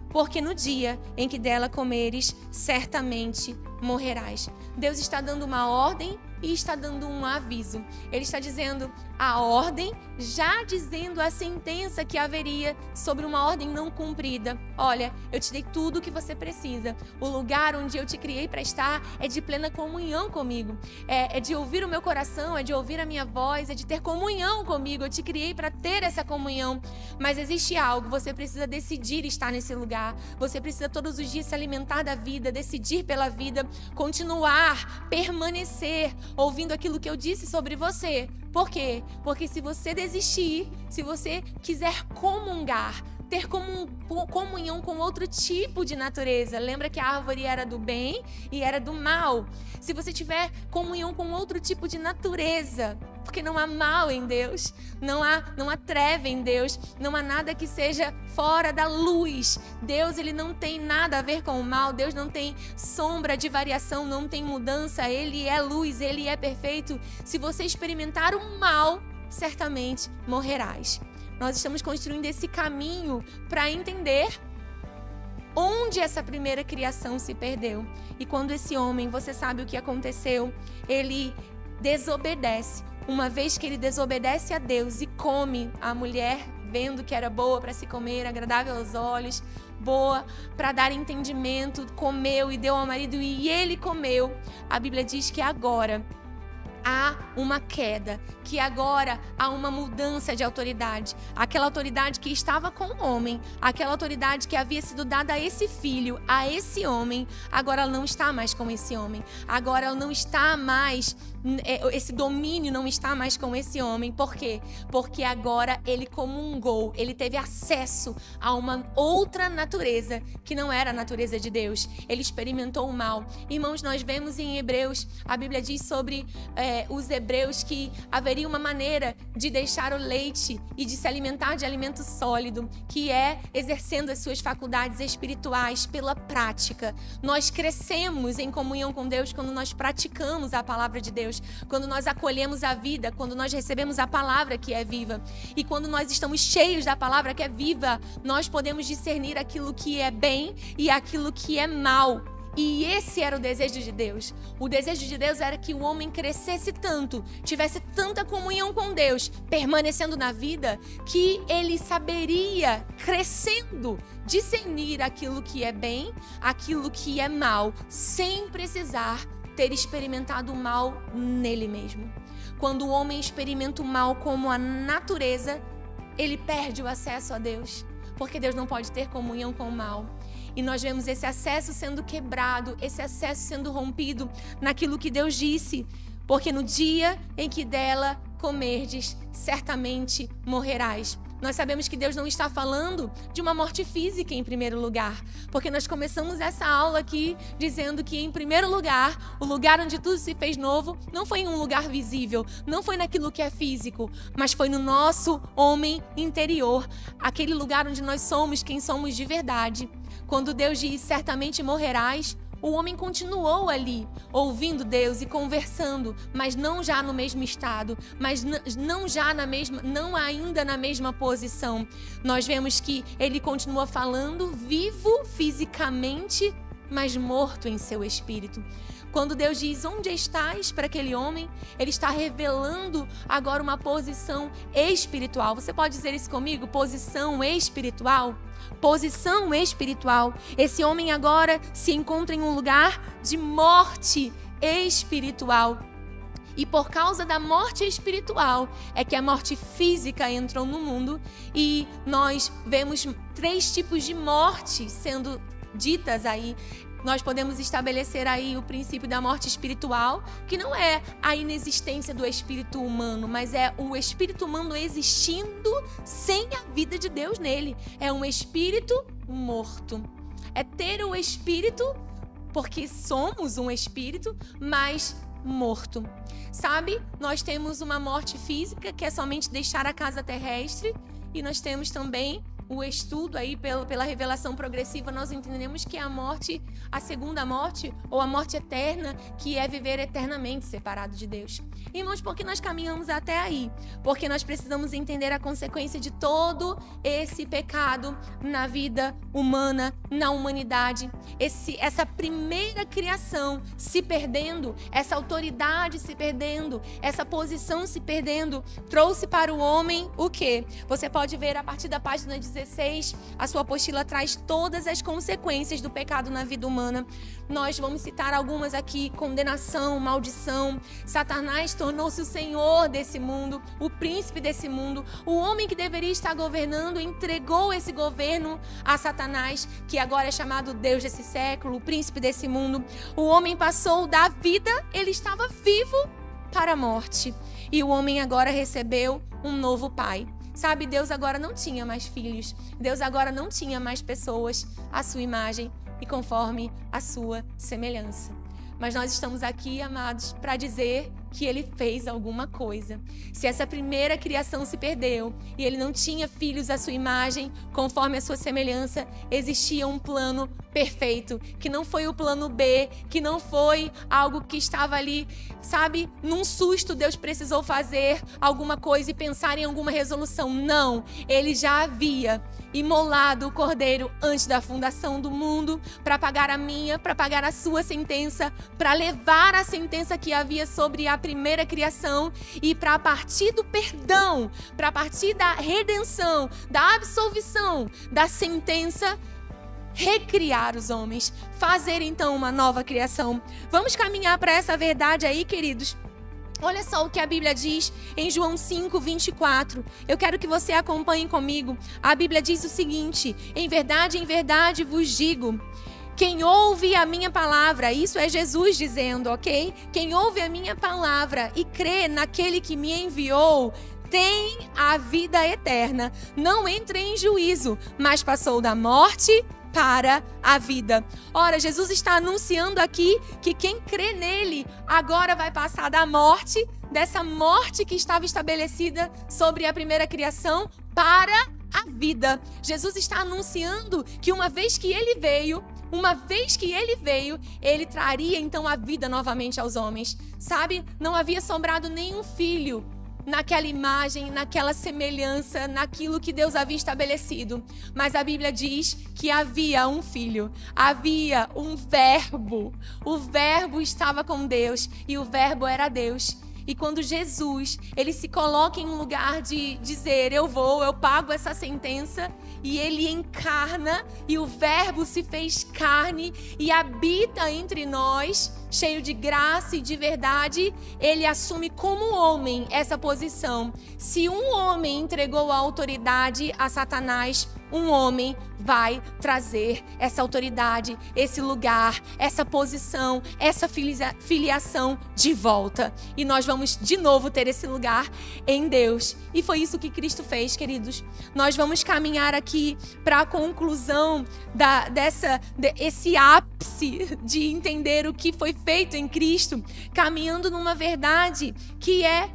Porque no dia em que dela comeres, certamente morrerás. Deus está dando uma ordem e está dando um aviso. Ele está dizendo a ordem, já dizendo a sentença que haveria sobre uma ordem não cumprida. Olha, eu te dei tudo o que você precisa. O lugar onde eu te criei para estar é de plena comunhão comigo. É de ouvir o meu coração, é de ouvir a minha voz, é de ter comunhão comigo. Eu te criei para ter essa comunhão. Mas existe algo, você precisa decidir estar nesse lugar. Você precisa todos os dias se alimentar da vida, decidir pela vida, continuar, permanecer, ouvindo aquilo que eu disse sobre você. Por quê? Porque se você desistir, se você quiser comungar, ter comunhão com outro tipo de natureza. Lembra que a árvore era do bem e era do mal. Se você tiver comunhão com outro tipo de natureza, porque não há mal em Deus, não há treva em Deus, não há nada que seja fora da luz. Deus, ele não tem nada a ver com o mal, Deus não tem sombra de variação, não tem mudança, ele é luz, ele é perfeito. Se você experimentar o mal, certamente morrerás. Nós estamos construindo esse caminho para entender onde essa primeira criação se perdeu. E quando esse homem, você sabe o que aconteceu, ele desobedece. Uma vez que ele desobedece a Deus e come a mulher, vendo que era boa para se comer, agradável aos olhos, boa para dar entendimento, comeu e deu ao marido e ele comeu. A Bíblia diz que agora há uma queda, que agora há uma mudança de autoridade. Aquela autoridade que estava com o homem, aquela autoridade que havia sido dada a esse filho, a esse homem, agora ela não está mais com esse homem. Agora ela não está mais, esse domínio não está mais com esse homem. Por quê? Porque agora ele comungou, ele teve acesso a uma outra natureza que não era a natureza de Deus. Ele experimentou o mal. Irmãos, nós vemos em Hebreus, a Bíblia diz sobre os hebreus que haveria uma maneira de deixar o leite e de se alimentar de alimento sólido, que é exercendo as suas faculdades espirituais pela prática. Nós crescemos em comunhão com Deus quando nós praticamos a palavra de Deus, quando nós acolhemos a vida, quando nós recebemos a palavra que é viva. E quando nós estamos cheios da palavra que é viva, nós podemos discernir aquilo que é bem e aquilo que é mal. E esse era o desejo de Deus. O desejo de Deus era que o homem crescesse tanto, tivesse tanta comunhão com Deus, permanecendo na vida, que ele saberia, crescendo, discernir aquilo que é bem, aquilo que é mal, sem precisar ter experimentado o mal nele mesmo. Quando o homem experimenta o mal como a natureza, ele perde o acesso a Deus, porque Deus não pode ter comunhão com o mal. E nós vemos esse acesso sendo quebrado, esse acesso sendo rompido naquilo que Deus disse. Porque no dia em que dela comerdes, certamente morrerás. Nós sabemos que Deus não está falando de uma morte física em primeiro lugar. Porque nós começamos essa aula aqui dizendo que em primeiro lugar, o lugar onde tudo se fez novo, não foi em um lugar visível, não foi naquilo que é físico, mas foi no nosso homem interior. Aquele lugar onde nós somos quem somos de verdade. Quando Deus diz, certamente morrerás, o homem continuou ali, ouvindo Deus e conversando, mas não já no mesmo estado, mas não ainda na mesma posição. Nós vemos que ele continua falando, vivo fisicamente, mas morto em seu espírito. Quando Deus diz onde estás para aquele homem, ele está revelando agora uma posição espiritual. Você pode dizer isso comigo? Posição espiritual? Posição espiritual. Esse homem agora se encontra em um lugar de morte espiritual. E por causa da morte espiritual é que a morte física entrou no mundo, e nós vemos 3 tipos de morte sendo ditas aí. Nós podemos estabelecer aí o princípio da morte espiritual, que não é a inexistência do espírito humano, mas é o espírito humano existindo sem a vida de Deus nele. É um espírito morto. É ter o espírito, porque somos um espírito, mas morto. Sabe, nós temos uma morte física, que é somente deixar a casa terrestre, e nós temos também o estudo aí pela revelação progressiva. Nós entendemos que a morte, a segunda morte, ou a morte eterna, que é viver eternamente separado de Deus. Irmãos, por que nós caminhamos até aí? Porque nós precisamos entender a consequência de todo esse pecado na vida humana, na humanidade. Essa primeira criação se perdendo, essa autoridade se perdendo, essa posição se perdendo, trouxe para o homem o quê? Você pode ver a partir da página 16, a sua apostila traz todas as consequências do pecado na vida humana. Nós vamos citar algumas aqui: condenação, maldição. Satanás tornou-se o senhor desse mundo, o príncipe desse mundo. O homem que deveria estar governando entregou esse governo a Satanás, que agora é chamado Deus desse século, o príncipe desse mundo. O homem passou da vida, ele estava vivo, para a morte. E o homem agora recebeu um novo pai. Sabe, Deus agora não tinha mais filhos. Deus agora não tinha mais pessoas à sua imagem e conforme a sua semelhança. Mas nós estamos aqui, amados, para dizer que ele fez alguma coisa. Se essa primeira criação se perdeu e ele não tinha filhos à sua imagem, conforme a sua semelhança, existia um plano perfeito, que não foi o plano B, que não foi algo que estava ali, sabe, num susto Deus precisou fazer alguma coisa e pensar em alguma resolução. Não, ele já havia imolado o cordeiro antes da fundação do mundo para pagar a minha, para pagar a sua sentença, para levar a sentença que havia sobre a primeira criação, e para, a partir do perdão, para, a partir da redenção, da absolvição, da sentença, recriar os homens, fazer então uma nova criação. Vamos caminhar para essa verdade aí, queridos. Olha só o que a Bíblia diz em João 5:24. Eu quero que você acompanhe comigo. A Bíblia diz o seguinte: em verdade vos digo, quem ouve a minha palavra, isso é Jesus dizendo, ok? Quem ouve a minha palavra e crê naquele que me enviou, tem a vida eterna. Não entra em juízo, mas passou da morte para a vida. Ora, Jesus está anunciando aqui que quem crê nele agora vai passar da morte, dessa morte que estava estabelecida sobre a primeira criação, para a vida. Jesus está anunciando que uma vez que ele veio, ele traria então a vida novamente aos homens. Sabe, não havia sobrado nenhum filho naquela imagem, naquela semelhança, naquilo que Deus havia estabelecido. Mas a Bíblia diz que havia um filho, havia um verbo. O verbo estava com Deus e o verbo era Deus. E quando Jesus, ele se coloca em um lugar de dizer, eu pago essa sentença, e ele encarna, e o verbo se fez carne e habita entre nós, cheio de graça e de verdade, ele assume como homem essa posição. Se um homem entregou a autoridade a Satanás, um homem vai trazer essa autoridade, esse lugar, essa posição, essa filiação de volta. E nós vamos de novo ter esse lugar em Deus. E foi isso que Cristo fez, queridos. Nós vamos caminhar aqui para a conclusão desse ápice de entender o que foi feito em Cristo, caminhando numa verdade que é,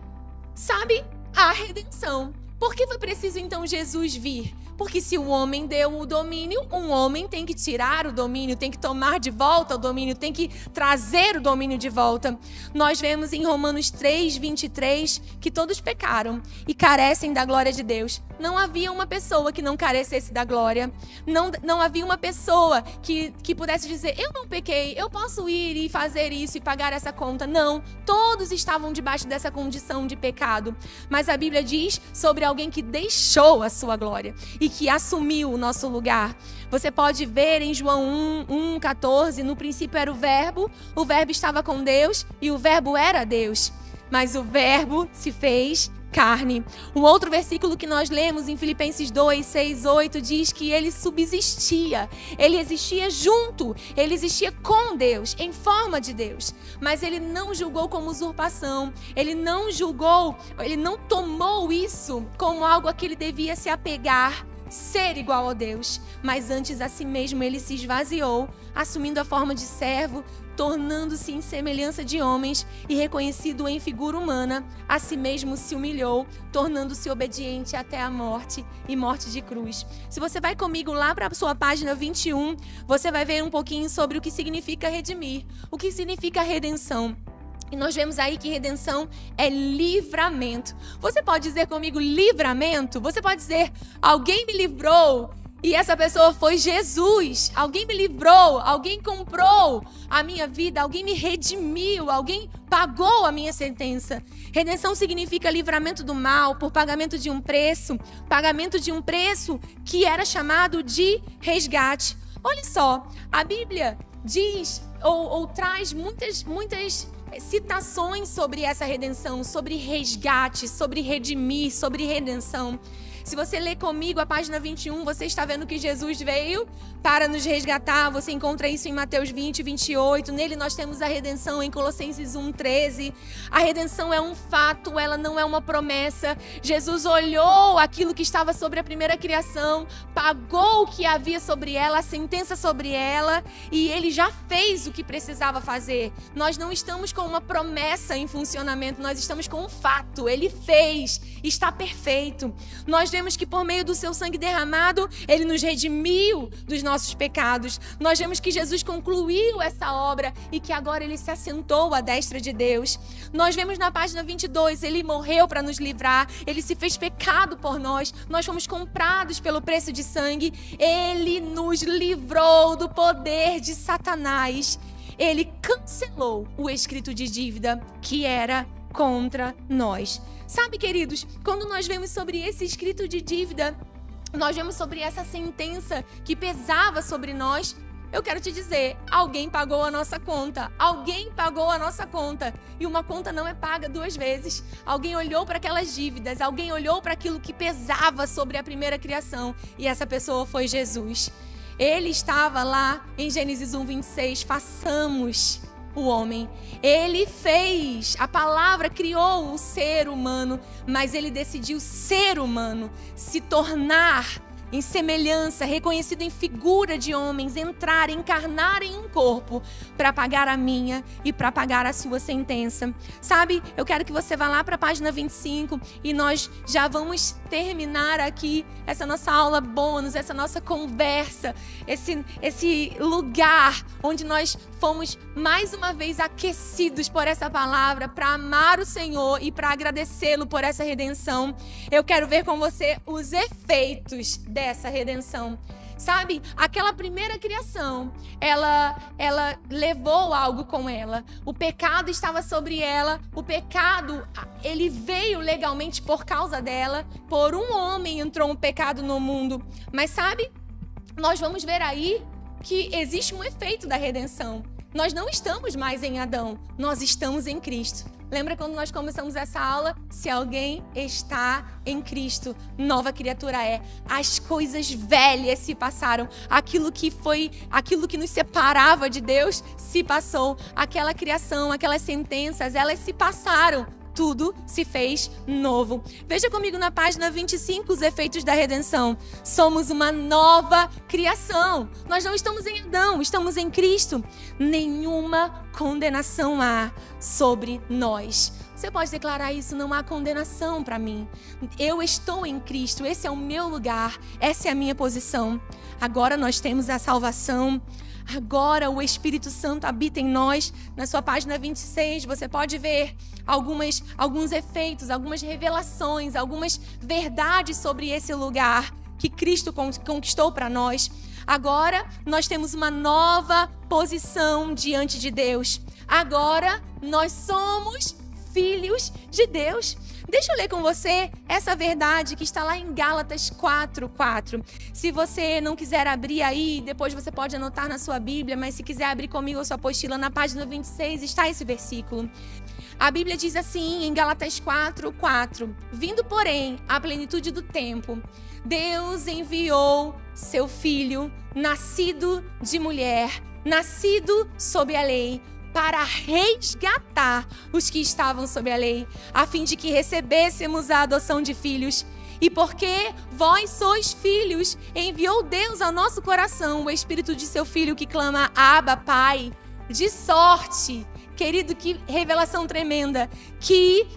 sabe, a redenção. Por que foi preciso então Jesus vir? Porque se o homem deu o domínio, um homem tem que tirar o domínio, tem que tomar de volta o domínio, tem que trazer o domínio de volta. Nós vemos em Romanos 3:23 que todos pecaram e carecem da glória de Deus. Não havia uma pessoa que não carecesse da glória. Não havia uma pessoa que pudesse dizer, eu não pequei, eu posso ir e fazer isso e pagar essa conta. Não, todos estavam debaixo dessa condição de pecado. Mas a Bíblia diz sobre alguém que deixou a sua glória e que assumiu o nosso lugar. Você pode ver em João 1:14, no princípio era o verbo estava com Deus e o verbo era Deus. Mas o verbo se fez carne. Um outro versículo que nós lemos em Filipenses 2:6-8 diz que ele subsistia, ele existia junto, ele existia com Deus, em forma de Deus, mas ele não julgou como usurpação, ele não tomou isso como algo a que ele devia se apegar, ser igual a Deus, mas antes a si mesmo ele se esvaziou, assumindo a forma de servo, tornando-se em semelhança de homens e reconhecido em figura humana, a si mesmo se humilhou, tornando-se obediente até a morte e morte de cruz. Se você vai comigo lá para a sua página 21, você vai ver um pouquinho sobre o que significa redimir, o que significa redenção. E nós vemos aí que redenção é livramento. Você pode dizer comigo livramento? Você pode dizer, alguém me livrou e essa pessoa foi Jesus. Alguém me livrou, alguém comprou a minha vida, alguém me redimiu, alguém pagou a minha sentença. Redenção significa livramento do mal por pagamento de um preço que era chamado de resgate. Olha só, a Bíblia diz ou traz muitas citações sobre essa redenção, sobre resgate, sobre redimir, sobre redenção. Se você ler comigo a página 21, você está vendo que Jesus veio para nos resgatar. Você encontra isso em Mateus 20:28. Nele nós temos a redenção em Colossenses 1:13. A redenção é um fato, ela não é uma promessa. Jesus olhou aquilo que estava sobre a primeira criação, pagou o que havia sobre ela, a sentença sobre ela, e ele já fez o que precisava fazer. Nós não estamos com uma promessa em funcionamento, nós estamos com um fato. Ele fez, está perfeito. Nós vemos que por meio do seu sangue derramado, ele nos redimiu dos nossos pecados. Nós vemos que Jesus concluiu essa obra e que agora ele se assentou à destra de Deus. Nós vemos na página 22, ele morreu para nos livrar, ele se fez pecado por nós, nós fomos comprados pelo preço de sangue, ele nos livrou do poder de Satanás. Ele cancelou o escrito de dívida que era contra nós. Sabe, queridos, quando nós vemos sobre esse escrito de dívida, nós vemos sobre essa sentença que pesava sobre nós, eu quero te dizer, alguém pagou a nossa conta. Alguém pagou a nossa conta. E uma conta não é paga duas vezes. Alguém olhou para aquelas dívidas, alguém olhou para aquilo que pesava sobre a primeira criação. E essa pessoa foi Jesus. Ele estava lá em Gênesis 1:26, façamos o homem. Ele fez, a palavra criou o ser humano, mas ele decidiu ser humano, se tornar em semelhança, reconhecido em figura de homens, entrar, encarnar em um corpo para pagar a minha e para pagar a sua sentença. Sabe, eu quero que você vá lá para a página 25 e nós já vamos terminar aqui essa nossa aula bônus, essa nossa conversa, esse lugar onde nós fomos mais uma vez aquecidos por essa palavra para amar o Senhor e para agradecê-lo por essa redenção. Eu quero ver com você os efeitos dessa redenção. Sabe, aquela primeira criação, ela levou algo com ela. O pecado estava sobre ela. O pecado, ele veio legalmente por causa dela. Por um homem entrou um pecado no mundo. Mas sabe, nós vamos ver aí que existe um efeito da redenção. Nós não estamos mais em Adão, nós estamos em Cristo. Lembra quando nós começamos essa aula? Se alguém está em Cristo, nova criatura é. As coisas velhas se passaram. Aquilo que nos separava de Deus se passou. Aquela criação, aquelas sentenças, elas se passaram. Tudo se fez novo. Veja comigo na página 25 os efeitos da redenção. Somos uma nova criação. Nós não estamos em Adão, estamos em Cristo. Nenhuma condenação há sobre nós. Você pode declarar isso, não há condenação para mim. Eu estou em Cristo, esse é o meu lugar, essa é a minha posição. Agora nós temos a salvação. Agora o Espírito Santo habita em nós. Na sua página 26, você pode ver alguns efeitos, algumas revelações, algumas verdades sobre esse lugar que Cristo conquistou para nós. Agora nós temos uma nova posição diante de Deus. Agora nós somos filhos de Deus. Deixa eu ler com você essa verdade que está lá em Gálatas 4:4. Se você não quiser abrir aí, depois você pode anotar na sua Bíblia, mas se quiser abrir comigo a sua apostila, na página 26 está esse versículo. A Bíblia diz assim em Gálatas 4:4: Vindo, porém, à plenitude do tempo, Deus enviou seu Filho, nascido de mulher, nascido sob a lei, para resgatar os que estavam sob a lei, a fim de que recebêssemos a adoção de filhos. E porque vós sois filhos, enviou Deus ao nosso coração o Espírito de seu Filho que clama, Abba, Pai. De sorte, querido, que revelação tremenda, que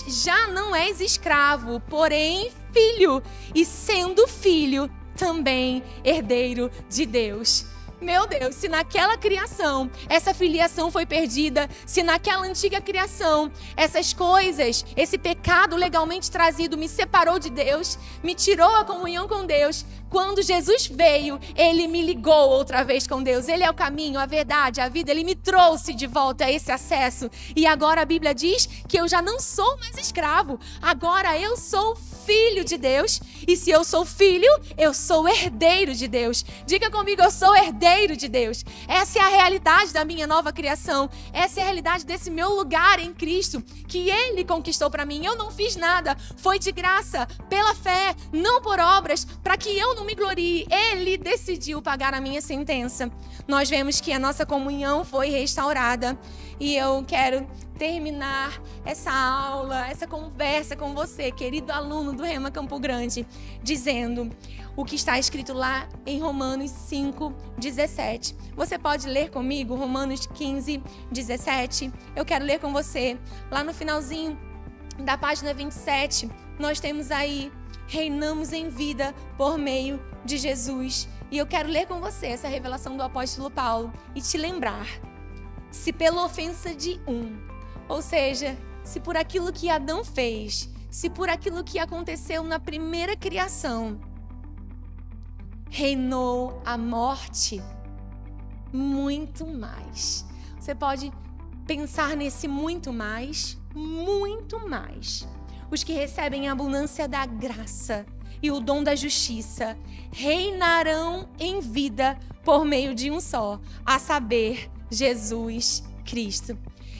já não és escravo, porém filho, e sendo filho, também herdeiro de Deus. Meu Deus, se naquela criação essa filiação foi perdida, se naquela antiga criação essas coisas, esse pecado legalmente trazido me separou de Deus, me tirou a comunhão com Deus, quando Jesus veio, Ele me ligou outra vez com Deus. Ele é o caminho, a verdade, a vida. Ele me trouxe de volta a esse acesso. E agora a Bíblia diz que eu já não sou mais escravo. Agora eu sou filho de Deus. E se eu sou filho, eu sou herdeiro de Deus. Diga comigo, eu sou herdeiro de Deus. Essa é a realidade da minha nova criação. Essa é a realidade desse meu lugar em Cristo, que Ele conquistou para mim. Eu não fiz nada. Foi de graça, pela fé, não por obras, para que eu não me glorie. Ele decidiu pagar a minha sentença. Nós vemos que a nossa comunhão foi restaurada. E eu quero terminar essa aula, essa conversa com você, querido aluno do Rema Campo Grande, dizendo o que está escrito lá em Romanos 5:17. Você pode ler comigo Romanos 15:17? Eu quero ler com você. Lá no finalzinho da página 27, nós temos aí: reinamos em vida por meio de Jesus. E eu quero ler com você essa revelação do apóstolo Paulo e te lembrar: se pela ofensa de um, ou seja, se por aquilo que Adão fez, se por aquilo que aconteceu na primeira criação, reinou a morte, muito mais. Você pode pensar nesse muito mais, muito mais. Os que recebem a abundância da graça e o dom da justiça reinarão em vida por meio de um só, a saber, Jesus Cristo.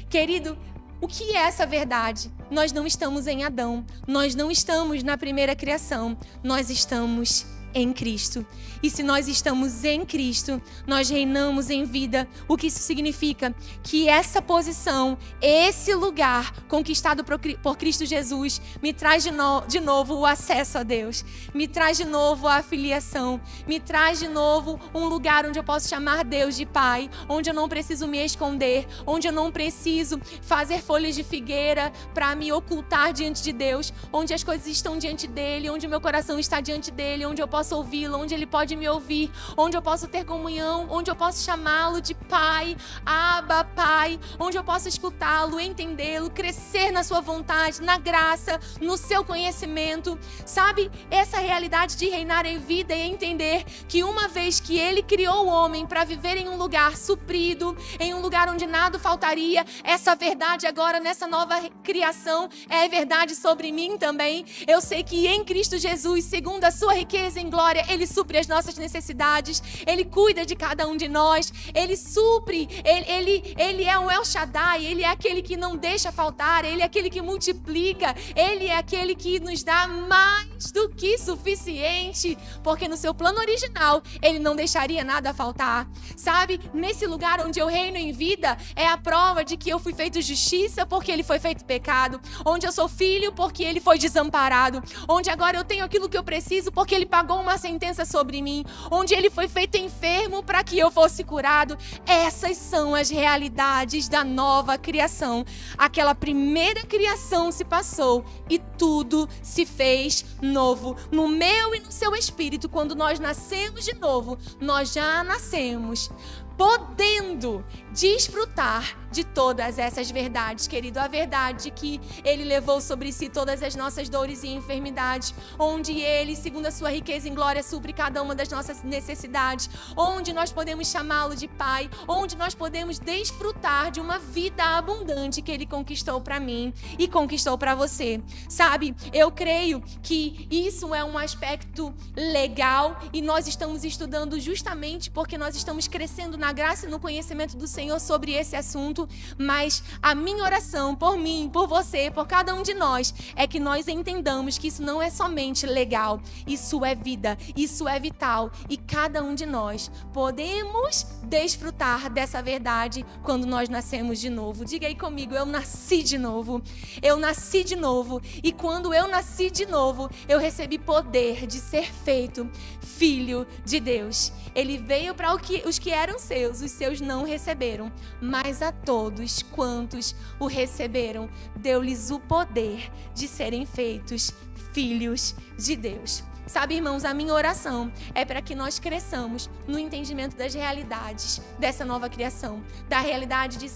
Querido, o que é essa verdade? Nós não estamos em Adão, nós não estamos na primeira criação, nós estamos em Cristo. E se nós estamos em Cristo, nós reinamos em vida. O que isso significa? Que essa posição, esse lugar conquistado por Cristo Jesus, me traz de novo o acesso a Deus, me traz de novo a filiação, me traz de novo um lugar onde eu posso chamar Deus de Pai, onde eu não preciso me esconder, onde eu não preciso fazer folhas de figueira para me ocultar diante de Deus, onde as coisas estão diante dele, onde o meu coração está diante dele, onde eu posso ouvi-lo, onde ele pode me ouvir, onde eu posso ter comunhão, onde eu posso chamá-lo de Pai, Abba, Pai, onde eu posso escutá-lo, entendê-lo, crescer na sua vontade, na graça, no seu conhecimento. Sabe, essa realidade de reinar em vida e entender que uma vez que ele criou o homem para viver em um lugar suprido, em um lugar onde nada faltaria, essa verdade agora nessa nova criação é verdade sobre mim também. Eu sei que em Cristo Jesus, segundo a sua riqueza em glória, ele supre as nossas necessidades, ele cuida de cada um de nós, ele supre, ele é o El Shaddai, ele é aquele que não deixa faltar, ele é aquele que multiplica, ele é aquele que nos dá mais mais do que suficiente, porque no seu plano original ele não deixaria nada faltar. Sabe, nesse lugar onde eu reino em vida é a prova de que eu fui feito justiça porque ele foi feito pecado, onde eu sou filho porque ele foi desamparado, onde agora eu tenho aquilo que eu preciso porque ele pagou uma sentença sobre mim, onde ele foi feito enfermo para que eu fosse curado. Essas são as realidades da nova criação. Aquela primeira criação se passou e tudo se fez novo. No meu e no seu espírito, quando nós nascemos de novo, nós já nascemos podendo desfrutar de todas essas verdades, querido. A verdade que ele levou sobre si todas as nossas dores e enfermidades, onde ele, segundo a sua riqueza em glória, supre cada uma das nossas necessidades, onde nós podemos chamá-lo de Pai, onde nós podemos desfrutar de uma vida abundante que ele conquistou para mim e conquistou para você. Sabe, eu creio que isso é um aspecto legal e nós estamos estudando justamente porque nós estamos crescendo na graça e no conhecimento do Senhor sobre esse assunto, mas a minha oração por mim, por você, por cada um de nós, é que nós entendamos que isso não é somente legal, isso é vida, isso é vital e cada um de nós podemos desfrutar dessa verdade quando nós nascemos de novo. Diga aí comigo, eu nasci de novo. Eu nasci de novo e quando eu nasci de novo, eu recebi poder de ser feito filho de Deus. Ele veio para os que eram seus, os seus não receberam, mas a todos quantos o receberam, deu-lhes o poder de serem feitos filhos de Deus. Sabe, irmãos, a minha oração é para que nós cresçamos no entendimento das realidades dessa nova criação, da realidade de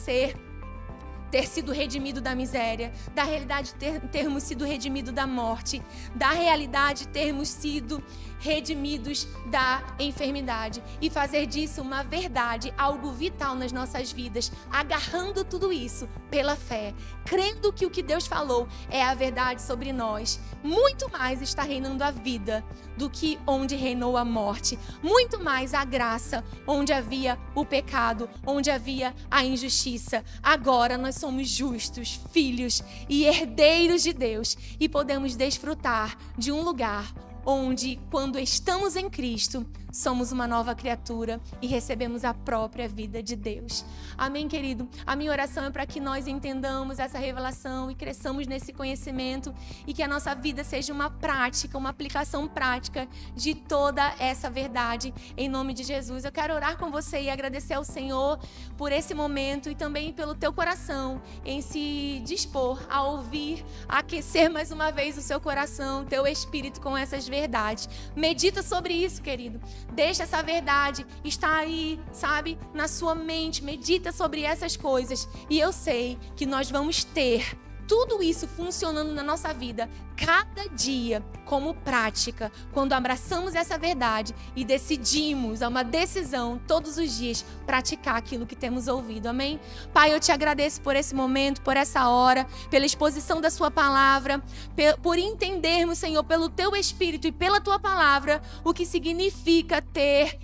ter sido redimido da miséria, da realidade de termos sido redimidos da morte, da realidade de termos sido redimidos da enfermidade e fazer disso uma verdade, algo vital nas nossas vidas, agarrando tudo isso pela fé, crendo que o que Deus falou é a verdade sobre nós. Muito mais está reinando a vida do que onde reinou a morte, muito mais a graça onde havia o pecado, onde havia a injustiça. Agora nós somos justos, filhos e herdeiros de Deus e podemos desfrutar de um lugar onde, quando estamos em Cristo, somos uma nova criatura e recebemos a própria vida de Deus. Amém, querido? A minha oração é para que nós entendamos essa revelação e cresçamos nesse conhecimento e que a nossa vida seja uma prática, uma aplicação prática de toda essa verdade. Em nome de Jesus, eu quero orar com você e agradecer ao Senhor por esse momento e também pelo teu coração em se dispor a ouvir, a aquecer mais uma vez o seu coração, teu espírito com essas verdades. Medita sobre isso, querido. Deixa essa verdade estar aí, sabe, na sua mente. Medita sobre essas coisas. E eu sei que nós vamos ter tudo isso funcionando na nossa vida, cada dia, como prática, quando abraçamos essa verdade e decidimos, é uma decisão, todos os dias, praticar aquilo que temos ouvido, amém? Pai, eu te agradeço por esse momento, por essa hora, pela exposição da sua palavra, por entendermos, Senhor, pelo teu Espírito e pela tua palavra, o que significa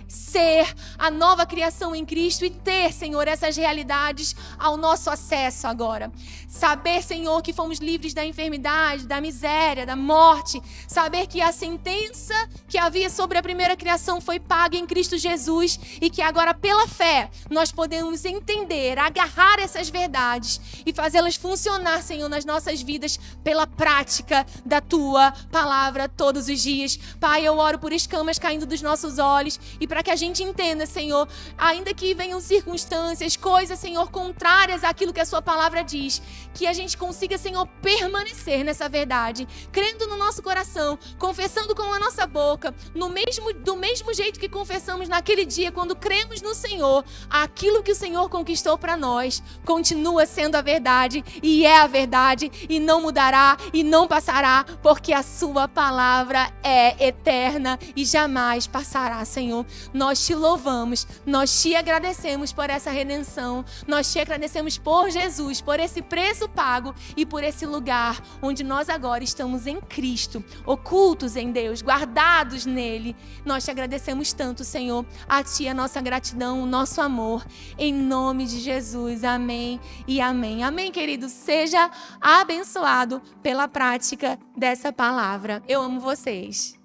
ser a nova criação em Cristo e ter, Senhor, essas realidades ao nosso acesso agora. Saber, Senhor, que fomos livres da enfermidade, da miséria, da morte. Saber que a sentença que havia sobre a primeira criação foi paga em Cristo Jesus e que agora, pela fé, nós podemos entender, agarrar essas verdades e fazê-las funcionar, Senhor, nas nossas vidas pela prática da Tua palavra todos os dias. Pai, eu oro por escamas caindo dos nossos olhos e para que a gente entenda, Senhor, ainda que venham circunstâncias, coisas, Senhor, contrárias àquilo que a Sua palavra diz, que a gente consiga, Senhor, permanecer nessa verdade, crendo no nosso coração, confessando com a nossa boca, do mesmo jeito que confessamos naquele dia, quando cremos no Senhor, aquilo que o Senhor conquistou para nós, continua sendo a verdade, e é a verdade, e não mudará, e não passará, porque a Sua palavra é eterna, e jamais passará, Senhor. Nós te louvamos, nós te agradecemos por essa redenção, nós te agradecemos por Jesus, por esse preço pago, e por esse lugar onde nós agora estamos estamos em Cristo, ocultos em Deus, guardados nele. Nós te agradecemos tanto, Senhor. A ti a nossa gratidão, o nosso amor. Em nome de Jesus. Amém e amém. Amém, querido. Seja abençoado pela prática dessa palavra. Eu amo vocês.